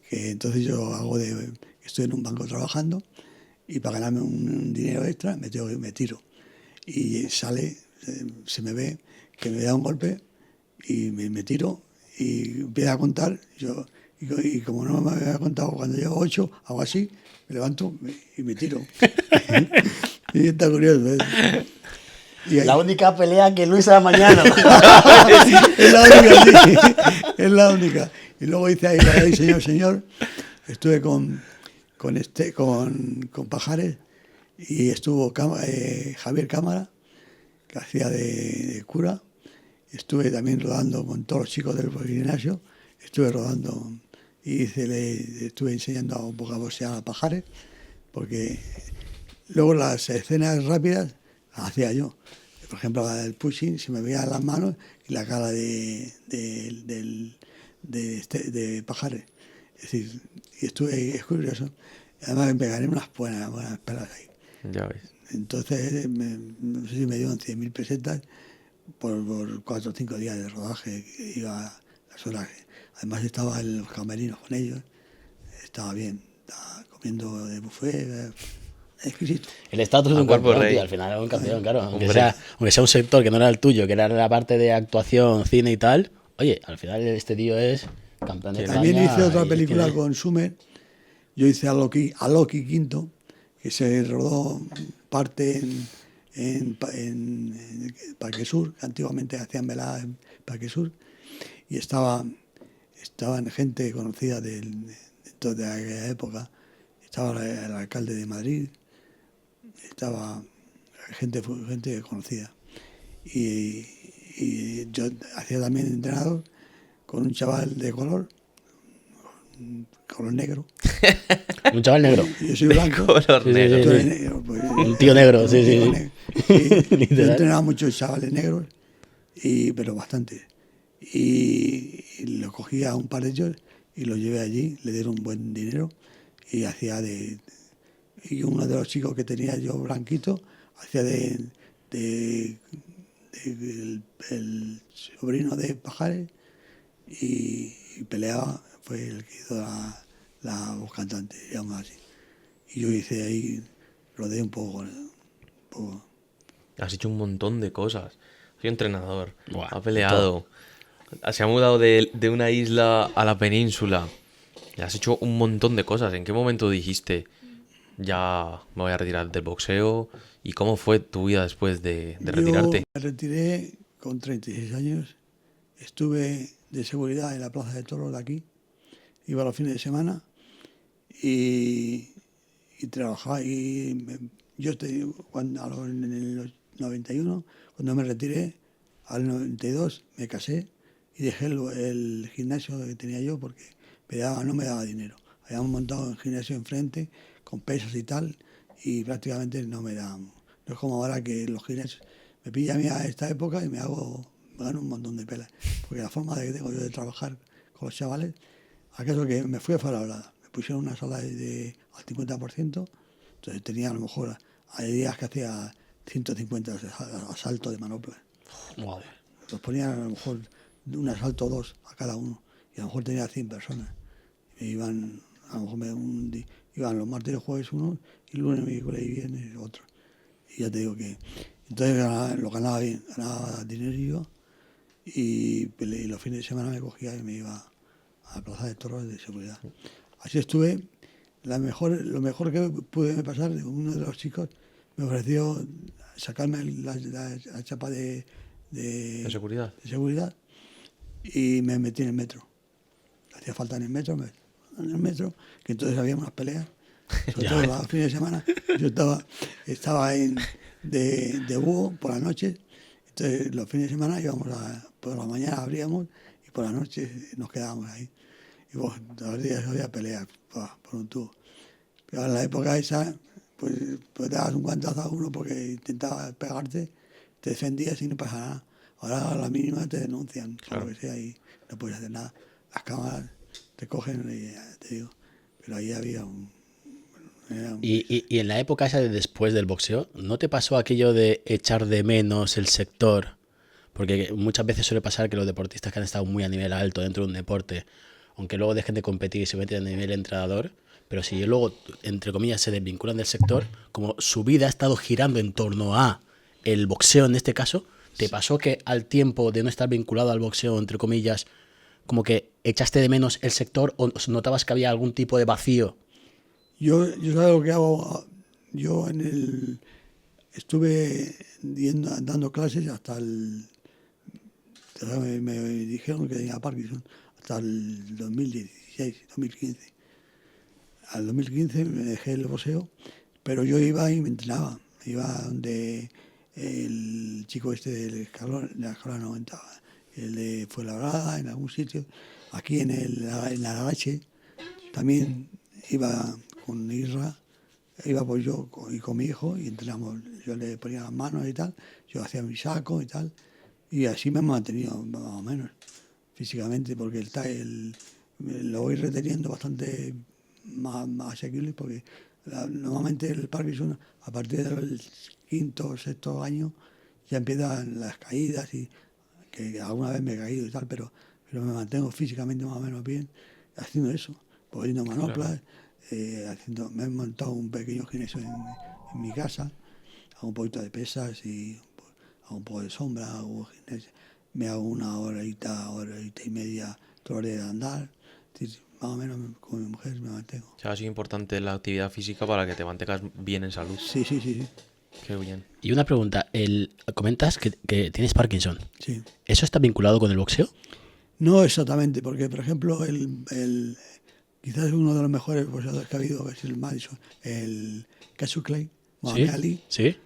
Speaker 2: que entonces yo estoy en un banco trabajando y para ganarme un dinero extra me tiro. Y sale, se me ve que me da un golpe y me tiro y empiezo a contar. Y como no me había contado cuando llevo 8, hago así, me levanto y me tiro. Y está curioso.
Speaker 1: La única pelea que Luis a mañana.
Speaker 2: Es la única, sí. Es la única. Y luego hice ahí, Ay Señor, Señor. Estuve con Pajares y estuvo Javier Cámara, que hacía de cura. Estuve también rodando con todos los chicos del gimnasio. Estuve rodando y estuve enseñando un poco a boxear a Pajares, porque luego las escenas rápidas las hacía yo. Por ejemplo, la del pushing, se me veían las manos y la cara de Pajares. Es decir, y es curioso. Además me pegaré unas buenas pelas ahí.
Speaker 3: Ya ves.
Speaker 2: Entonces, no sé si me dieron 100.000 pesetas por 4 o 5 días de rodaje, que iba a las horas. Además estaba en los camerinos con ellos, estaba bien, estaba comiendo de buffet, exquisito.
Speaker 1: El estatus de un
Speaker 3: cuerpo
Speaker 1: campeón,
Speaker 3: rey.
Speaker 1: tío, al final era un campeón, claro. Aunque
Speaker 3: Hombre.
Speaker 1: sea un sector que no era el tuyo, que era la parte de actuación, cine y tal. Oye, al final este tío es campeón de
Speaker 2: También
Speaker 1: España
Speaker 2: hice otra
Speaker 1: y
Speaker 2: película
Speaker 1: tiene-
Speaker 2: con Sumer. Yo hice a Loki Quinto, que se rodó parte en Parque Sur, que antiguamente hacían veladas en Parque Sur, y estaban gente conocida de aquella época. Estaba el alcalde de Madrid, estaba gente conocida. Y yo hacía también entrenador con un chaval de color negro.
Speaker 1: Un chaval negro.
Speaker 2: Yo soy blanco.
Speaker 3: Color
Speaker 1: Sí, sí,
Speaker 3: negro.
Speaker 1: sí,
Speaker 2: Tú
Speaker 1: sí.
Speaker 2: eres negro, pues,
Speaker 1: Un tío negro, sí,
Speaker 2: un
Speaker 1: sí,
Speaker 2: tío
Speaker 1: sí.
Speaker 2: negro. Sí, yo
Speaker 1: Literal.
Speaker 2: entrenaba muchos chavales negros, pero bastante. Y lo cogí a un par de ellos y los llevé allí, le dieron un buen dinero y y uno de los chicos que tenía yo blanquito hacía el sobrino de Pajares y peleaba, fue el que hizo la voz cantante, digamos así. Y yo hice ahí, rodeé un poco.
Speaker 3: Has hecho un montón de cosas. Soy entrenador.
Speaker 1: Buah,
Speaker 3: Ha peleado. Se ha mudado de una isla a la península. Y has hecho un montón de cosas. ¿En qué momento dijiste, ya me voy a retirar del boxeo? ¿Y cómo fue tu vida después de retirarte?
Speaker 2: Yo me retiré con 36 años. Estuve de seguridad en la Plaza de Toros de aquí. Iba los fines de semana y trabajaba. En el 91, cuando me retiré, al 92 me casé y dejé el gimnasio que tenía yo porque no me daba dinero. Habíamos montado un gimnasio enfrente con pesas y tal y prácticamente no me daban. No es como ahora que los gimnasios me pilla a mí a esta época y me gano un montón de pelas. Porque la forma que tengo yo de trabajar con los chavales, acaso que me fui a Fuenlabrada. Me pusieron una sala al 50%, entonces tenía a lo mejor, hay días que hacía 150 asaltos de manopla.
Speaker 1: Wow.
Speaker 2: Los ponían a lo mejor de un asalto o dos a cada uno, y a lo mejor tenía 100 personas. Me iban, a lo mejor iban los martes y los jueves uno, y lunes, miércoles y viernes otro. Y ya te digo que entonces lo ganaba bien, ganaba dinero y los fines de semana me cogía y me iba a la plaza de toros de seguridad. Así estuve. Lo mejor que pude pasar, uno de los chicos me ofreció sacarme la chapa de
Speaker 3: seguridad.
Speaker 2: de seguridad y me metí en el metro. Hacía falta en el metro, que entonces había unas peleas, sobre todo los fines de semana. Yo estaba de búho por la noche, entonces los fines de semana por la mañana abríamos y por la noche nos quedábamos ahí. Y bueno, todos los días había peleas por un tubo. Pero en la época esa, pues te dabas un guantazo a uno porque intentaba pegarte, te defendías y no pasaba nada. Ahora a la mínima te denuncian, claro, o lo que sea, y no puedes hacer nada. Las cámaras te cogen y ya te digo. Pero ahí había
Speaker 1: Y en la época esa de después del boxeo, ¿no te pasó aquello de echar de menos el sector? Porque muchas veces suele pasar que los deportistas que han estado muy a nivel alto dentro de un deporte, aunque luego dejen de competir y se meten a nivel entrenador, pero si luego, entre comillas, se desvinculan del sector, como su vida ha estado girando en torno a el boxeo en este caso, ¿te pasó que al tiempo de no estar vinculado al boxeo, entre comillas, como que echaste de menos el sector o notabas que había algún tipo de vacío?
Speaker 2: Yo ¿sabes lo que hago? Yo estuve dando clases hasta me dijeron que tenía Parkinson hasta el 2016, 2015. Al 2015 me dejé el boxeo, pero yo iba y me entrenaba. Iba donde el chico de la escala 90, el de Fuenlabrada, en algún sitio. Aquí en la Garache también iba con Isra, iba pues yo con mi hijo y entrenamos. Yo le ponía las manos y tal, yo hacía mi saco y tal. Y así me he mantenido más o menos físicamente, porque lo voy reteniendo bastante más asequible, porque normalmente el Parkinson a partir del quinto o sexto año ya empiezan las caídas, y que alguna vez me he caído y tal, pero me mantengo físicamente más o menos bien haciendo eso, poniendo manoplas, me he montado un pequeño gimnasio en mi casa, hago un poquito de pesas y hago un poco de sombra, me hago una horita y media todos los días de andar. Más o menos con mi mujer me mantengo.
Speaker 3: O sea, es importante la actividad física para que te mantengas bien en salud.
Speaker 2: Sí.
Speaker 3: Qué bien.
Speaker 1: Y una pregunta, comentas que tienes Parkinson.
Speaker 2: Sí.
Speaker 1: ¿Eso está vinculado con el boxeo?
Speaker 2: No exactamente, porque por ejemplo, quizás uno de los mejores boxeadores que ha habido es el Madison, el Cassius Clay, Muhammad Ali.
Speaker 1: Sí.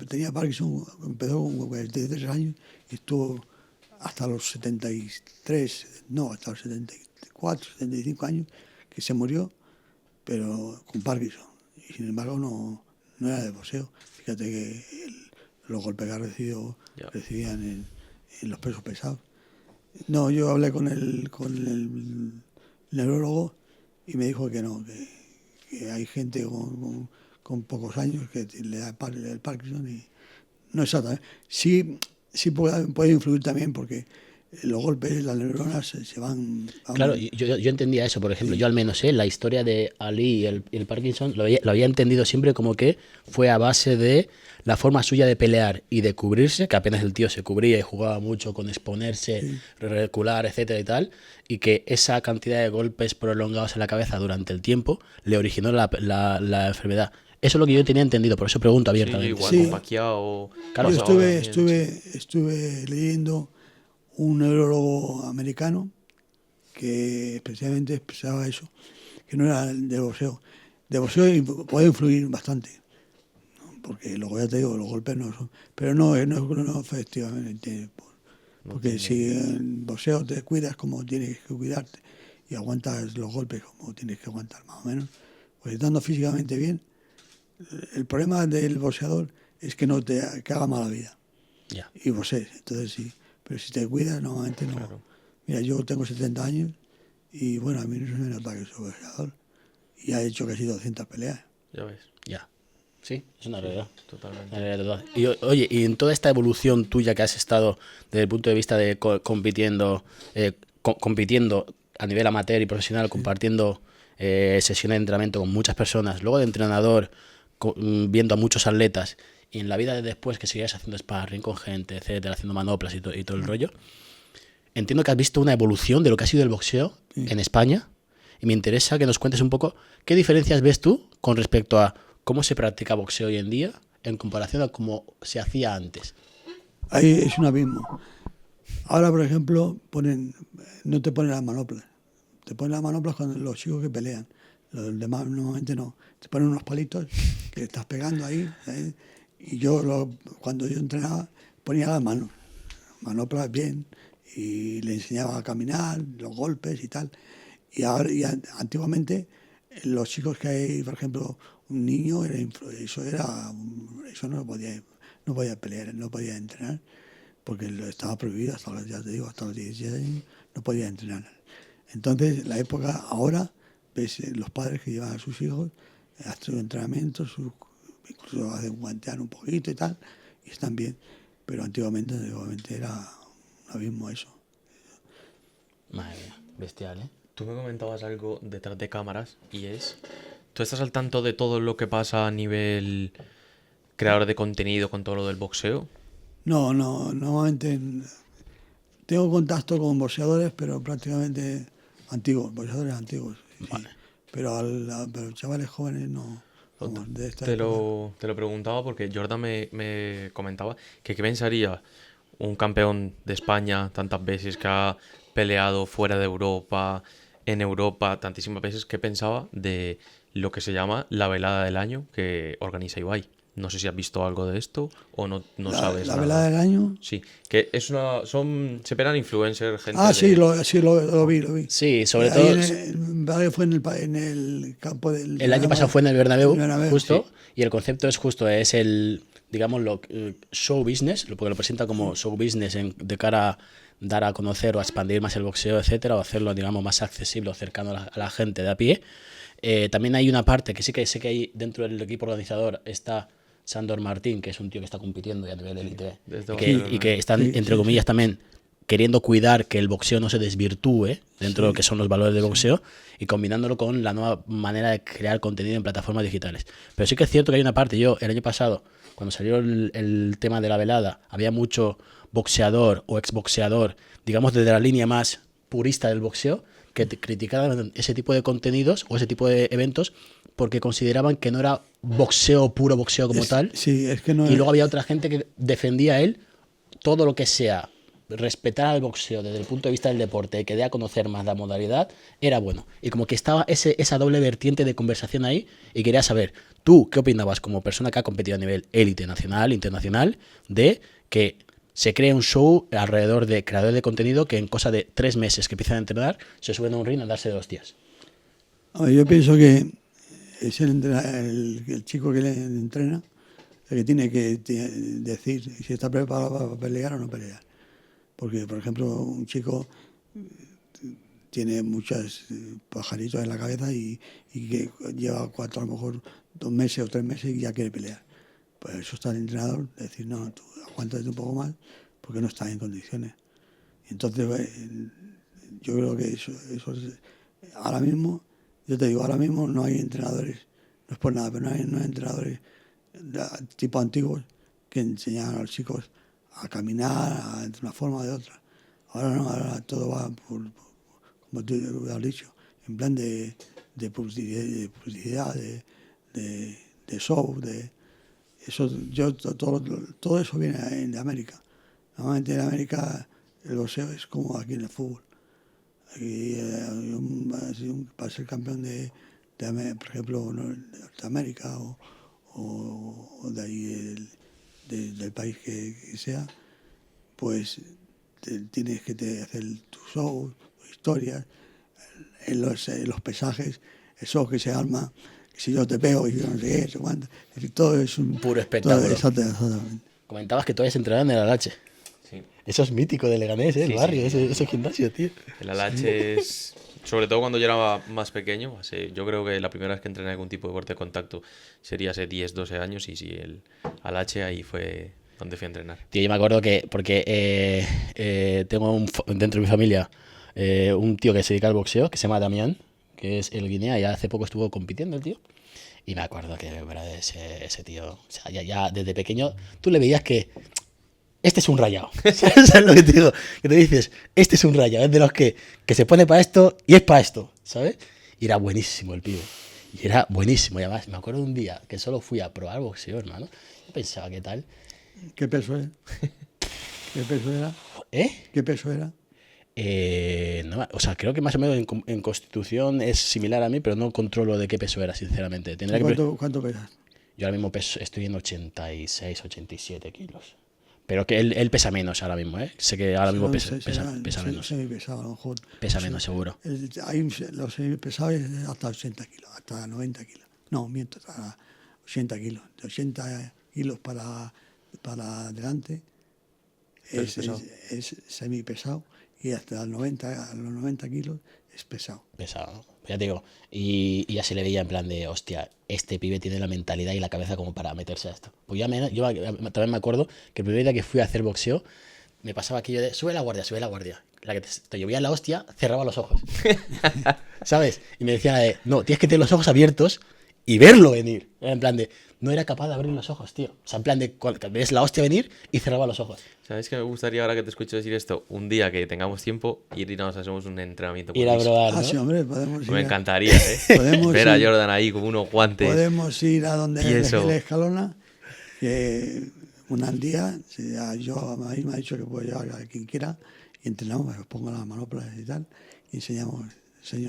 Speaker 2: Tenía Parkinson, empezó con 43 años y estuvo hasta los 73, no, hasta los 74, 75 años, que se murió, pero con Parkinson. Y sin embargo no era de boxeo. Fíjate que los golpes que recibían en los pesos pesados. No, yo hablé con el neurólogo y me dijo que no, que hay gente con pocos años que le da el Parkinson y no exactamente. Sí puede influir también porque los golpes, las neuronas se van...
Speaker 1: Claro, yo entendía eso, por ejemplo. Sí. Yo al menos la historia de Ali y el Parkinson lo había entendido siempre como que fue a base de la forma suya de pelear y de cubrirse, que apenas el tío se cubría y jugaba mucho con exponerse, recular, etcétera y tal, y que esa cantidad de golpes prolongados en la cabeza durante el tiempo le originó la enfermedad. Eso es lo que yo tenía entendido, por eso pregunto abiertamente.
Speaker 3: Sí, igual con Pacquiao.
Speaker 2: Claro, yo estuve leyendo un neurólogo americano que especialmente expresaba eso, que no era de boxeo. De boxeo puede influir bastante, ¿no? Porque luego ya te digo, los golpes no son, pero no efectivamente
Speaker 3: no
Speaker 2: Porque
Speaker 3: tiene-
Speaker 2: si en boxeo te cuidas como tienes que cuidarte y aguantas los golpes como tienes que aguantar más o menos, pues estando físicamente bien, el problema del boxeador es que no te que haga mala vida.
Speaker 1: Ya.
Speaker 2: Y boxees, entonces sí. Pero si te cuidas, normalmente no.
Speaker 3: Claro.
Speaker 2: Mira, yo tengo 70 años y bueno, a mí no se me nota que soy boxeador. Y ha hecho casi 200 peleas.
Speaker 3: Ya ves.
Speaker 1: Ya. Sí, es una realidad.
Speaker 3: Totalmente.
Speaker 1: Una realidad total. Y oye, y en toda esta evolución tuya que has estado desde el punto de vista de compitiendo, compitiendo a nivel amateur y profesional, compartiendo sesiones de entrenamiento con muchas personas, luego de entrenador, viendo a muchos atletas, y en la vida de después que seguías haciendo sparring con gente, etcétera, haciendo manoplas y todo el rollo, entiendo que has visto una evolución de lo que ha sido el boxeo en España, y me interesa que nos cuentes un poco qué diferencias ves tú con respecto a cómo se practica boxeo hoy en día en comparación a cómo se hacía antes.
Speaker 2: Ahí es un abismo. Ahora, por ejemplo, no te ponen las manoplas. Te ponen las manoplas con los chicos que pelean. Los demás normalmente no. Te ponen unos palitos que estás pegando ahí. Y cuando yo entrenaba, ponía las manos. Manoplas bien. Y le enseñaba a caminar, los golpes y tal. Antiguamente, los chicos que hay, por ejemplo, un niño, eso no podía pelear, no podía entrenar, porque estaba prohibido ya te digo, hasta los 16 años no podía entrenar. Entonces, la época ahora, ves los padres que llevan a sus hijos a sus entrenamientos, incluso hacen guantear un poquito y tal, y están bien. Pero antiguamente era un abismo eso.
Speaker 1: Madre mía, bestial, ¿eh?
Speaker 3: Tú me comentabas algo detrás de cámaras y es... ¿Tú estás al tanto de todo lo que pasa a nivel creador de contenido con todo lo del boxeo?
Speaker 2: No, normalmente tengo contacto con boxeadores, pero prácticamente antiguos, boxeadores antiguos. Sí.
Speaker 1: Vale.
Speaker 2: Pero chavales jóvenes no. Vamos, de esta
Speaker 3: Te
Speaker 2: época.
Speaker 3: te lo preguntaba porque Jordan me comentaba que qué pensaría un campeón de España tantas veces que ha peleado fuera de Europa, en Europa tantísimas veces, qué pensaba de lo que se llama la velada del año que organiza Ibai. No sé si has visto algo de esto o no sabes
Speaker 2: La
Speaker 3: nada.
Speaker 2: velada del año.
Speaker 3: Sí, que es se pegan influencers, gente
Speaker 2: Ah, sí,
Speaker 3: de...
Speaker 2: lo vi, lo vi.
Speaker 1: Sí, sobre
Speaker 2: Ahí
Speaker 1: todo
Speaker 2: me parece que fue en el campo del
Speaker 1: el año
Speaker 2: Real
Speaker 1: pasado
Speaker 2: Madrid.
Speaker 1: fue en el Bernabéu,
Speaker 2: El Bernabéu,
Speaker 1: justo,
Speaker 2: sí.
Speaker 1: y el concepto es justo, es el, digamos, show business, porque lo presenta como show business de cara a dar a conocer o a expandir más el boxeo, etcétera, o hacerlo, digamos, más accesible o cercano a la gente de a pie. También hay una parte que sí que sé que hay dentro del equipo organizador está Sandor Martín, que es un tío que está compitiendo ya a nivel élite,
Speaker 3: desde
Speaker 1: y
Speaker 3: Barcelona.
Speaker 1: que están,
Speaker 2: Sí,
Speaker 1: entre
Speaker 2: sí,
Speaker 1: comillas,
Speaker 2: sí.
Speaker 1: también queriendo cuidar que el boxeo no se desvirtúe dentro de lo que son los valores del boxeo y combinándolo con la nueva manera de crear contenido en plataformas digitales. Pero sí que es cierto que hay una parte, yo el año pasado, cuando salió el tema de la velada, había mucho boxeador o exboxeador, digamos desde la línea más purista del boxeo, que criticaban ese tipo de contenidos o ese tipo de eventos porque consideraban que no era boxeo, puro boxeo como tal.
Speaker 2: Sí, es que no
Speaker 1: Y
Speaker 2: es.
Speaker 1: luego había otra gente que defendía a él todo lo que sea respetar al boxeo desde el punto de vista del deporte y que dé a conocer más la modalidad, era bueno. Y como que estaba esa doble vertiente de conversación ahí y quería saber, ¿tú qué opinabas como persona que ha competido a nivel élite nacional, internacional, de que se cree un show alrededor de creadores de contenido que en cosa de 3 meses que empiezan a entrenar se suben a un ring a darse de hostias?
Speaker 2: A ver, yo pienso que es el chico que le entrena el que tiene que decir si está preparado para pelear o no pelear. Porque, por ejemplo, un chico tiene muchos pajaritos en la cabeza y que lleva a lo mejor 2 meses o 3 meses y ya quiere pelear. Pues eso está el entrenador, decir, no, tú aguántate un poco más porque no estás en condiciones. Entonces, yo creo que eso ahora mismo, yo te digo, ahora mismo no hay entrenadores, no es por nada, pero no hay entrenadores tipo antiguos que enseñan a los chicos a caminar de una forma o de otra. Ahora no, ahora todo va como tú has dicho, en plan de publicidad, de show, eso, todo eso viene de América. Normalmente en América el boxeo es como aquí en el fútbol. Aquí para ser campeón por ejemplo, de Norteamérica o de ahí del país que sea, pues tienes que hacer tu show, tu historia, en los pesajes, el show que se arma, que si yo te pego y yo no sé qué, no sé cuánto. Es decir, todo es un...
Speaker 1: Puro espectáculo.
Speaker 2: Exactamente.
Speaker 1: Comentabas que todavía se entrenaba en el Alache.
Speaker 3: Sí.
Speaker 1: Eso es mítico de Leganés, el
Speaker 3: Sí,
Speaker 1: barrio,
Speaker 3: sí.
Speaker 1: ese gimnasio, tío.
Speaker 3: El Alache es... Sobre todo cuando yo era más pequeño, yo creo que la primera vez que entrené algún tipo de deporte de contacto sería hace 10, 12 años y sí, el Alache ahí fue donde fui a entrenar.
Speaker 1: Tío, yo me acuerdo que, porque tengo dentro de mi familia un tío que se dedica al boxeo, que se llama Damián, que es el Guinea, y hace poco estuvo compitiendo el tío. Y me acuerdo que, bro, ese tío, o sea, ya desde pequeño, tú le veías que este es un rayado. ¿Sabes lo que te digo? Que te dices, este es un rayado, es de los que se pone para esto y es para esto, ¿sabes? Y era buenísimo el pibe. Y era buenísimo. Y además, me acuerdo de un día que solo fui a probar boxeo, hermano. Yo pensaba, ¿qué tal?
Speaker 2: ¿Qué peso es? ¿Qué peso era?
Speaker 1: ¿Eh?
Speaker 2: ¿Qué peso era?
Speaker 1: No, o sea, creo que más o menos en Constitución es similar a mí, pero no controlo de qué peso era, sinceramente. Tendría que
Speaker 2: ¿Cuánto pesas?
Speaker 1: Yo ahora mismo estoy en 86, 87 kilos. Pero que él pesa menos ahora mismo, ¿eh? Sé que ahora mismo pesa menos.
Speaker 2: Semipesado, a lo mejor.
Speaker 1: Pesa menos, seguro.
Speaker 2: Hay los semipesados hasta 80 kilos, hasta 90 kilos. No, miento, hasta 80 kilos. De 80 kilos para adelante es semipesado y hasta los 90 kilos es pesado.
Speaker 1: Pesado, ¿no? Ya te digo. Y ya se le veía en plan de, hostia, este pibe tiene la mentalidad y la cabeza como para meterse a esto. Pues yo también me acuerdo que el primer día que fui a hacer boxeo, me pasaba aquello de, sube la guardia, sube la guardia. La que te llovía la hostia, cerraba los ojos. ¿Sabes? Y me decía, no, tienes que tener los ojos abiertos y verlo venir. Era en plan de, no era capaz de abrir los ojos, tío. O sea, en plan de, ves la hostia venir y cerraba los ojos.
Speaker 3: ¿Sabes qué me gustaría ahora que te escucho decir esto? Un día que tengamos tiempo, ir y nos hacemos un entrenamiento.
Speaker 1: Ir a probar, ¿no?
Speaker 2: Sí, hombre, podemos ir.
Speaker 3: Me encantaría, ¿eh? Ver a Jordan ahí con unos guantes.
Speaker 2: Podemos ir a donde
Speaker 3: tieso.
Speaker 2: el Escalona, que un día, a mí me ha dicho que puedo llevar a quien quiera, y entrenamos, me pongo las manoplas y tal, y enseño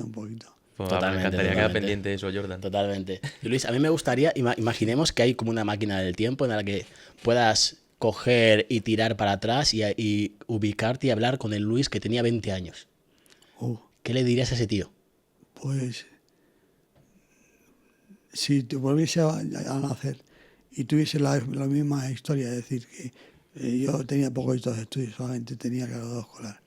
Speaker 2: un poquito.
Speaker 3: Pues
Speaker 1: Totalmente,
Speaker 3: me encantaría quedar
Speaker 1: totalmente.
Speaker 3: pendiente de eso, Jordan.
Speaker 1: Totalmente. Y Luis, a mí me gustaría, imaginemos que hay como una máquina del tiempo en la que puedas coger y tirar para atrás y ubicarte y hablar con el Luis que tenía 20 años. ¿Qué le dirías a ese tío?
Speaker 2: Pues, si te volviese a nacer y tuviese la misma historia, es decir, que yo tenía pocos estudios, solamente tenía grado 2 escolar.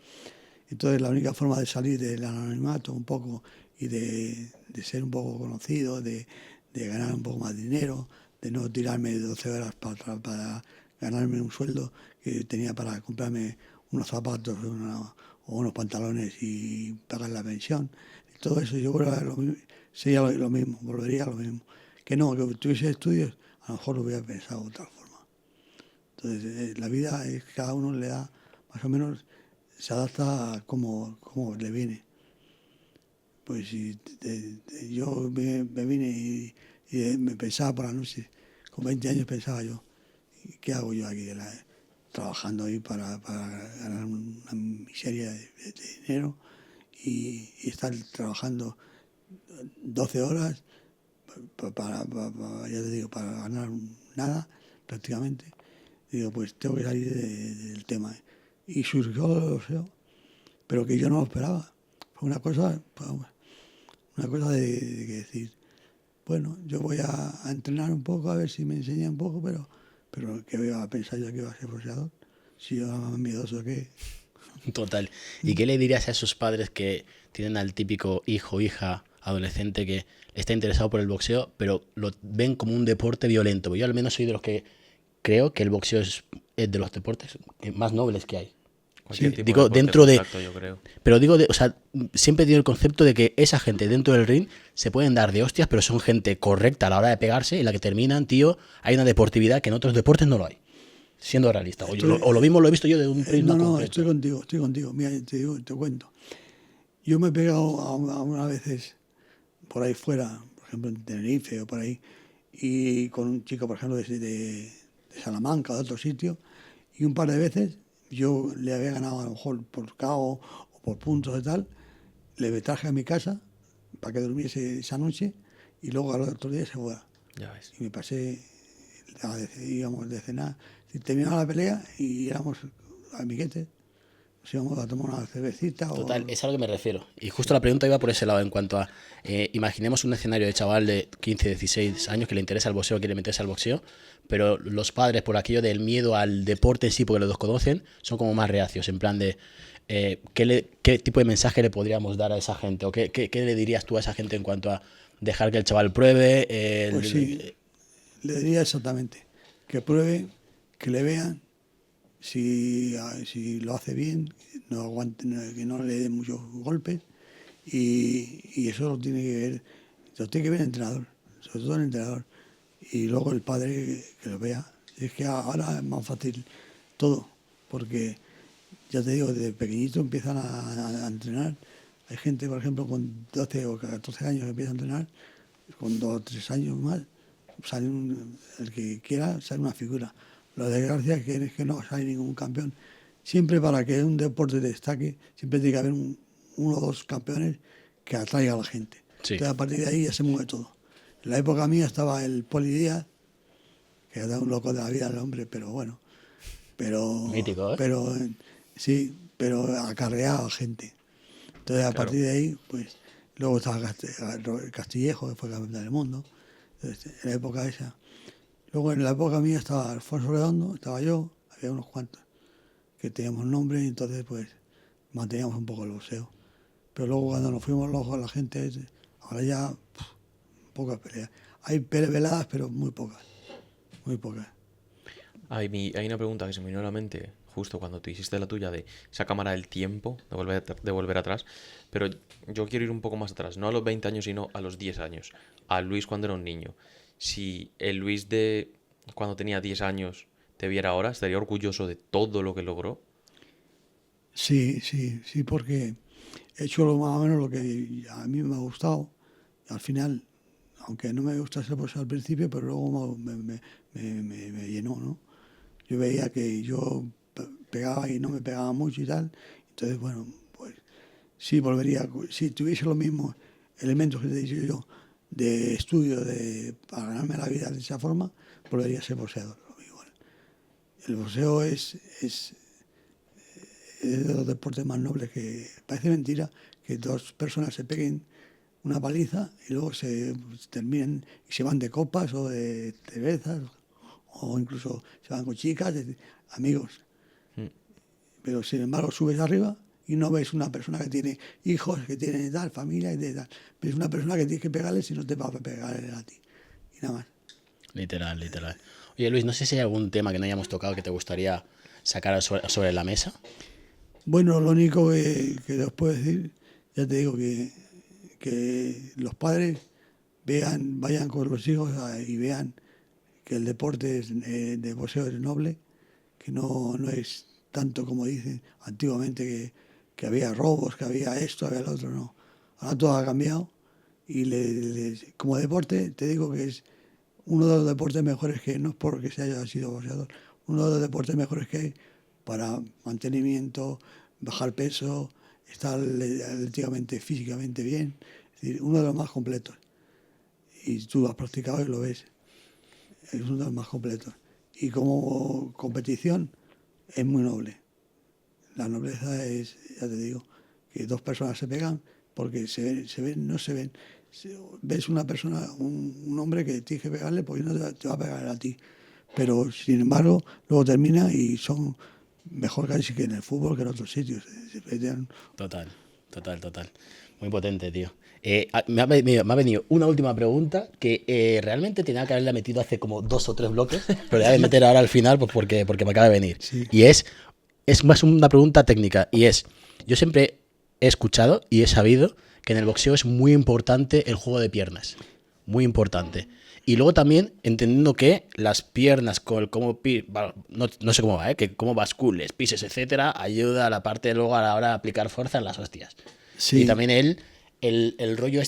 Speaker 2: Entonces la única forma de salir del anonimato un poco y de ser un poco conocido, de ganar un poco más de dinero, de no tirarme 12 horas para ganarme un sueldo que tenía para comprarme unos zapatos o unos pantalones y pagar la pensión. Todo eso yo creo que sería lo mismo, volvería a lo mismo. Que tuviese estudios, a lo mejor lo hubiera pensado de otra forma. Entonces la vida es que cada uno le da, más o menos, se adapta como le viene. Pues si yo me vine y me pensaba por la noche, con 20 años pensaba yo, ¿qué hago yo aquí trabajando ahí para ganar una miseria de dinero y estar trabajando 12 horas ya te digo, para ganar nada prácticamente? Digo, pues tengo que salir del tema. Y surgió el boxeo, pero que yo no lo esperaba. Fue una cosa de decir, bueno, yo voy a entrenar un poco, a ver si me enseña un poco, pero que iba a pensar yo que iba a ser boxeador. Si yo era más miedoso que...
Speaker 1: Total. ¿Y qué le dirías a esos padres que tienen al típico hijo, hija, adolescente que está interesado por el boxeo, pero lo ven como un deporte violento? Yo al menos soy de los que creo que el boxeo es de los deportes más nobles que hay.
Speaker 3: Cualquier
Speaker 1: Sí,
Speaker 3: tipo
Speaker 1: digo,
Speaker 3: de deporte
Speaker 1: dentro de...
Speaker 3: contacto, yo creo.
Speaker 1: Pero digo, o sea, siempre tiene el concepto de que esa gente dentro del ring se pueden dar de hostias, pero son gente correcta a la hora de pegarse y la que terminan, tío, hay una deportividad que en otros deportes no lo hay. Siendo realista. O lo mismo lo he visto yo de un prisma
Speaker 2: No,
Speaker 1: concreto.
Speaker 2: estoy contigo. Mira, te cuento. Yo me he pegado a unas veces por ahí fuera, por ejemplo en Tenerife o por ahí, y con un chico, por ejemplo, de Salamanca o de otro sitio, y un par de veces yo le había ganado a lo mejor por KO o por puntos y tal, le traje a mi casa para que durmiese esa noche y luego al otro día se fuera.
Speaker 3: Ya ves.
Speaker 2: Y me pasé, íbamos de cenar, terminaba la pelea y éramos amiguetes, nos íbamos a tomar una cervecita.
Speaker 1: Total,
Speaker 2: o...
Speaker 1: es a lo que me refiero. Y justo la pregunta iba por ese lado, en cuanto a, imaginemos un escenario de chaval de 15, 16 años que le interesa el boxeo, quiere meterse al boxeo, pero los padres, por aquello del miedo al deporte en sí, porque lo desconocen, son como más reacios, en plan de, ¿qué tipo de mensaje le podríamos dar a esa gente? ¿O qué le dirías tú a esa gente en cuanto a dejar que el chaval pruebe?
Speaker 2: Pues sí, le diría exactamente, que pruebe, que le vean, si lo hace bien, no aguante, que no le dé muchos golpes, y eso lo tiene que ver el entrenador, sobre todo el entrenador, y luego el padre que lo vea. Es que ahora es más fácil todo, porque ya te digo, desde pequeñito empiezan a entrenar. Hay gente, por ejemplo, con 12 o 14 años que empieza a entrenar, con 2 o 3 años más, sale el que quiera, sale una figura. La desgracia es que no sale ningún campeón. Siempre para que un deporte destaque, siempre tiene que haber uno o dos campeones que atraiga a la gente.
Speaker 1: Sí.
Speaker 2: Entonces, a partir de ahí ya se mueve todo. En la época mía estaba el Poli Díaz, que era un loco de la vida el hombre, pero bueno.
Speaker 1: Mítico, ¿eh?
Speaker 2: Sí, pero acarreaba gente. Entonces, a partir de ahí, pues, luego estaba Castillejo, que fue campeón del mundo, entonces, en la época esa. Luego, en la época mía estaba Alfonso Redondo, estaba yo, había unos cuantos que teníamos nombre y entonces, pues, manteníamos un poco el boxeo. Pero luego, cuando nos fuimos locos, la gente, ahora ya, pocas peleas. Hay veladas, pero muy pocas, muy pocas.
Speaker 3: Hay una pregunta que se me vino a la mente justo cuando tú hiciste la tuya de esa cámara del tiempo, de volver atrás, pero yo quiero ir un poco más atrás, no a los 20 años, sino a los 10 años, a Luis cuando era un niño. Si el Luis de cuando tenía 10 años te viera ahora, ¿estaría orgulloso de todo lo que logró?
Speaker 2: Sí, porque he hecho más o menos lo que a mí me ha gustado. Al final, aunque no me gustase pues al principio, pero luego me llenó, ¿no? Yo veía que yo pegaba y no me pegaba mucho y tal. Entonces, bueno, pues sí volvería, si tuviese los mismos elementos que te he dicho yo de estudio para ganarme la vida de esa forma, volvería a ser boxeador. Igual. El boxeo es de los deportes más nobles, que parece mentira que dos personas se peguen una paliza y luego se terminen y se van de copas o de cervezas o incluso se van con chicas, amigos. Pero sin embargo subes arriba y no ves una persona que tiene hijos, que tiene tal, familia y tal. Ves una persona que tienes que pegarle si no te va a pegar a ti. Y nada más.
Speaker 1: Literal. Oye, Luis, no sé si hay algún tema que no hayamos tocado que te gustaría sacar sobre la mesa.
Speaker 2: Bueno, lo único que os puedo decir, ya te digo, que los padres vayan con los hijos y vean que el deporte de boxeo es noble, que no es tanto como dicen antiguamente que había robos, que había esto, había lo otro, no. Ahora todo ha cambiado y como deporte te digo que es uno de los deportes mejores que, no es porque se haya sido boxeador, uno de los deportes mejores que hay para mantenimiento, bajar peso, estar atléticamente, físicamente bien, es decir, uno de los más completos. Y tú lo has practicado y lo ves, es uno de los más completos. Y como competición es muy noble. La nobleza es, ya te digo, que dos personas se pegan porque no se ven. Ves una persona, un hombre que tienes que pegarle porque no te va a pegar a ti. Pero, sin embargo, luego termina y son mejor casi que en el fútbol que en otros sitios.
Speaker 1: Total. Muy potente, tío. Me ha venido una última pregunta que realmente tenía que haberla metido hace como 2 o 3 bloques, pero la voy a meter ahora al final pues porque me acaba de venir.
Speaker 2: Sí.
Speaker 1: Y es más una pregunta técnica. Y yo siempre he escuchado y he sabido que en el boxeo es muy importante el juego de piernas. Muy importante. Y luego también entendiendo que las piernas, no sé cómo va, que cómo bascules, pises, etcétera, ayuda a la parte de luego a la hora de aplicar fuerza en las hostias.
Speaker 2: Sí.
Speaker 1: Y también el rollo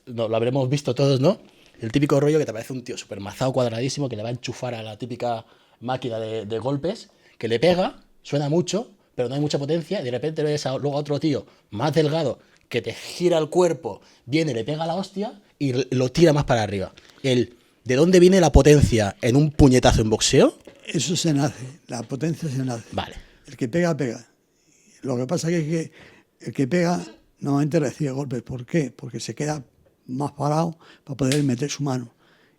Speaker 1: lo habremos visto todos, ¿no? El típico rollo que te parece un tío súper mazado, cuadradísimo, que le va a enchufar a la típica máquina de golpes, que le pega, suena mucho, pero no hay mucha potencia, y de repente ves luego a otro tío más delgado que te gira el cuerpo, viene, le pega la hostia y lo tira más para arriba. ¿De dónde viene la potencia en un puñetazo en boxeo?
Speaker 2: Eso se nace, la potencia se nace.
Speaker 1: Vale.
Speaker 2: El que pega, pega. Lo que pasa es que el que pega normalmente recibe golpes. ¿Por qué? Porque se queda más parado para poder meter su mano.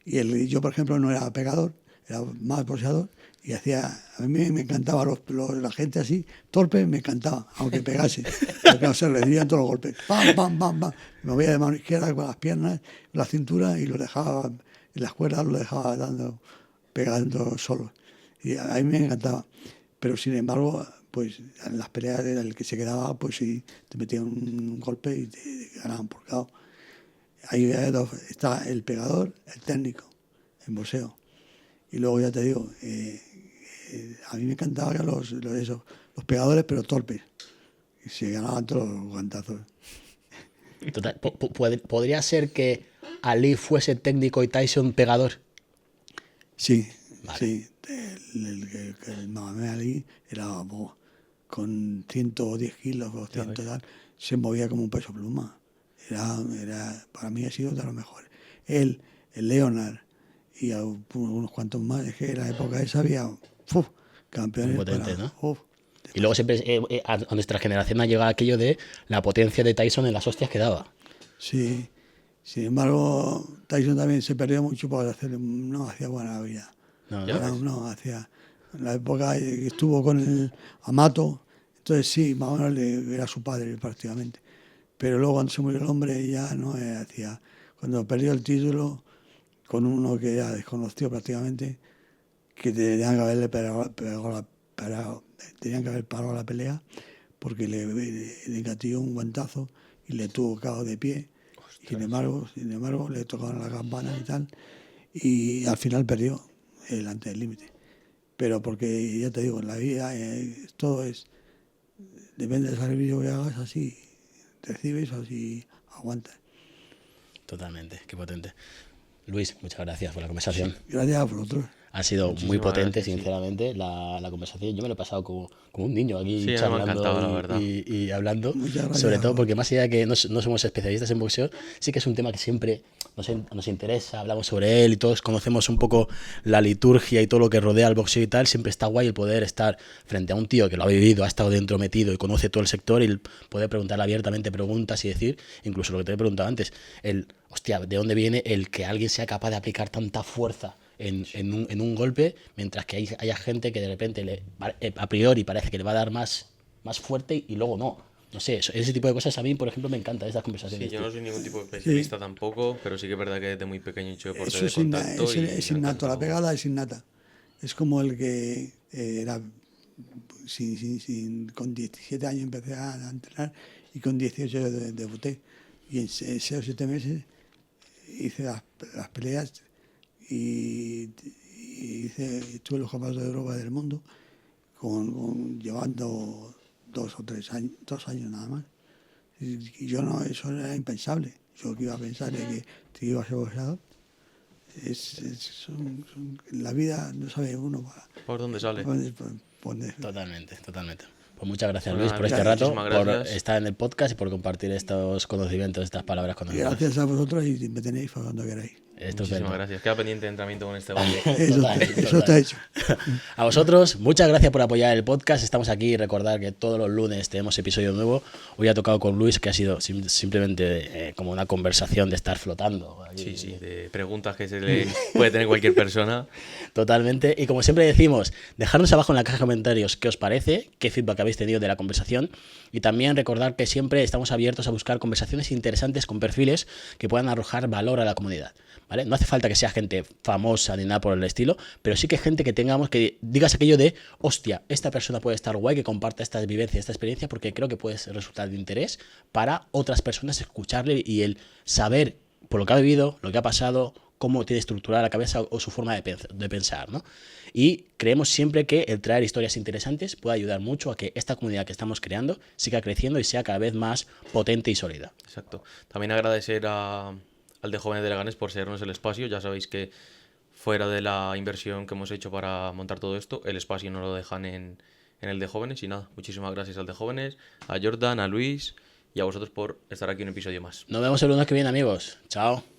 Speaker 2: Yo, por ejemplo, no era pegador, era más boxeador, y a mí me encantaba la gente así, torpe, me encantaba, aunque pegase. Porque no se le dieran todos los golpes. ¡Pam, pam, pam, pam! Me movía de mano izquierda con las piernas, la cintura, y lo dejaba, en las cuerdas lo dejaba pegando solo. Y a mí me encantaba. Pero sin embargo, pues en las peleas era el que se quedaba, pues sí, te metían un golpe y te ganaban por KO. Ahí está el pegador, el técnico, en boxeo. Y luego ya te digo, a mí me encantaba que los pegadores, pero torpes. Y se ganaban todos los guantazos.
Speaker 1: Total, ¿podría ser que Ali fuese técnico y Tyson pegador?
Speaker 2: Sí,
Speaker 1: Vale.
Speaker 2: sí. El Mohamed Ali era con 110 kilos o 100 tal, se movía como un peso pluma. Para mí ha sido de los mejores. Él, el Leonard y unos cuantos más. Es que en la época esa había campeones.
Speaker 1: Muy potente, ¿no? Y luego siempre a nuestra generación ha llegado aquello de la potencia de Tyson en las hostias que daba.
Speaker 2: Sí. Sin embargo, Tyson también se perdió mucho por no hacía buena vida. No hacía. En la época que estuvo con el Amato, entonces sí, más o menos era su padre prácticamente. Pero luego cuando se murió el hombre ya no hacía. Cuando perdió el título con uno que era desconocido prácticamente, que tenían que haberle tenían que haber parado la pelea porque le engatilló un guantazo y le tuvo cao de pie. Sin embargo, le tocaron la campana y tal, y al final perdió ante el límite. Pero porque, ya te digo, en la vida todo depende del sacrificio que hagas, así recibes o así aguantas.
Speaker 1: Totalmente, qué potente. Luis, muchas gracias por la conversación.
Speaker 2: Sí, gracias a vosotros.
Speaker 1: Ha sido
Speaker 3: Muchísimas
Speaker 1: muy potente,
Speaker 3: gracias,
Speaker 1: sinceramente, la conversación. Yo me lo he pasado como un niño aquí
Speaker 3: Sí, me ha
Speaker 1: charlando
Speaker 3: encantado, la verdad.
Speaker 1: y hablando.
Speaker 2: Muchas gracias.
Speaker 1: Sobre todo porque más allá de que no somos especialistas en boxeo, sí que es un tema que siempre nos interesa, hablamos sobre él y todos conocemos un poco la liturgia y todo lo que rodea al boxeo y tal. Siempre está guay el poder estar frente a un tío que lo ha vivido, ha estado dentro metido y conoce todo el sector, y el poder preguntarle abiertamente preguntas y decir, incluso lo que te he preguntado antes, hostia, ¿de dónde viene el que alguien sea capaz de aplicar tanta fuerza en un golpe, mientras que haya gente que de repente a priori parece que le va a dar más fuerte y luego no? No sé, ese tipo de cosas a mí, por ejemplo, me encanta esas conversaciones.
Speaker 3: Sí, yo no soy ningún tipo de especialista tampoco, pero sí que es verdad que desde muy pequeño he hecho deporte de
Speaker 2: Eso
Speaker 3: contacto.
Speaker 2: es innato, la pegada es innata. Es como el que era con 17 años empecé a entrenar y con 18 debuté. Y en 6 o 7 meses hice las peleas y tuve los campeonatos de Europa del mundo llevando 2 años nada más. Y yo no, eso era impensable. Yo que iba a pensar de que iba a ser boxeador. La vida no sabe uno
Speaker 3: ¿Por dónde sale?
Speaker 1: Totalmente. Pues muchas gracias,
Speaker 3: Bueno,
Speaker 1: Luis, por este
Speaker 3: muchísimas
Speaker 1: rato, por
Speaker 3: gracias.
Speaker 1: estar en el podcast y por compartir estos conocimientos, estas palabras con
Speaker 2: Y
Speaker 1: nosotros.
Speaker 2: gracias a vosotros y me tenéis para cuando queráis.
Speaker 3: Muchísimas gracias. Queda pendiente de entrenamiento con este golpe.
Speaker 2: Eso está hecho.
Speaker 1: A vosotros, muchas gracias por apoyar el podcast. Estamos aquí y recordar que todos los lunes tenemos episodio nuevo. Hoy ha tocado con Luis, que ha sido simplemente como una conversación de estar flotando.
Speaker 3: Sí, de preguntas que se le puede tener cualquier persona.
Speaker 1: Totalmente. Y como siempre decimos, dejadnos abajo en la caja de comentarios qué os parece, qué feedback habéis tenido de la conversación. Y también recordar que siempre estamos abiertos a buscar conversaciones interesantes con perfiles que puedan arrojar valor a la comunidad, ¿vale? No hace falta que sea gente famosa ni nada por el estilo, pero sí que gente que tengamos, que digas aquello de, hostia, esta persona puede estar guay, que comparta esta vivencia, esta experiencia, porque creo que puede resultar de interés para otras personas escucharle y el saber por lo que ha vivido, lo que ha pasado, cómo tiene estructurada la cabeza o su forma de pensar, ¿no? Y creemos siempre que el traer historias interesantes puede ayudar mucho a que esta comunidad que estamos creando siga creciendo y sea cada vez más potente y sólida.
Speaker 3: Exacto. También agradecer al de Jóvenes de Leganés por cedernos el espacio. Ya sabéis que fuera de la inversión que hemos hecho para montar todo esto, el espacio no lo dejan en el de Jóvenes. Y nada, muchísimas gracias al de Jóvenes, a Jordan, a Luis y a vosotros por estar aquí un episodio más.
Speaker 1: Nos vemos el lunes que viene, amigos. Chao.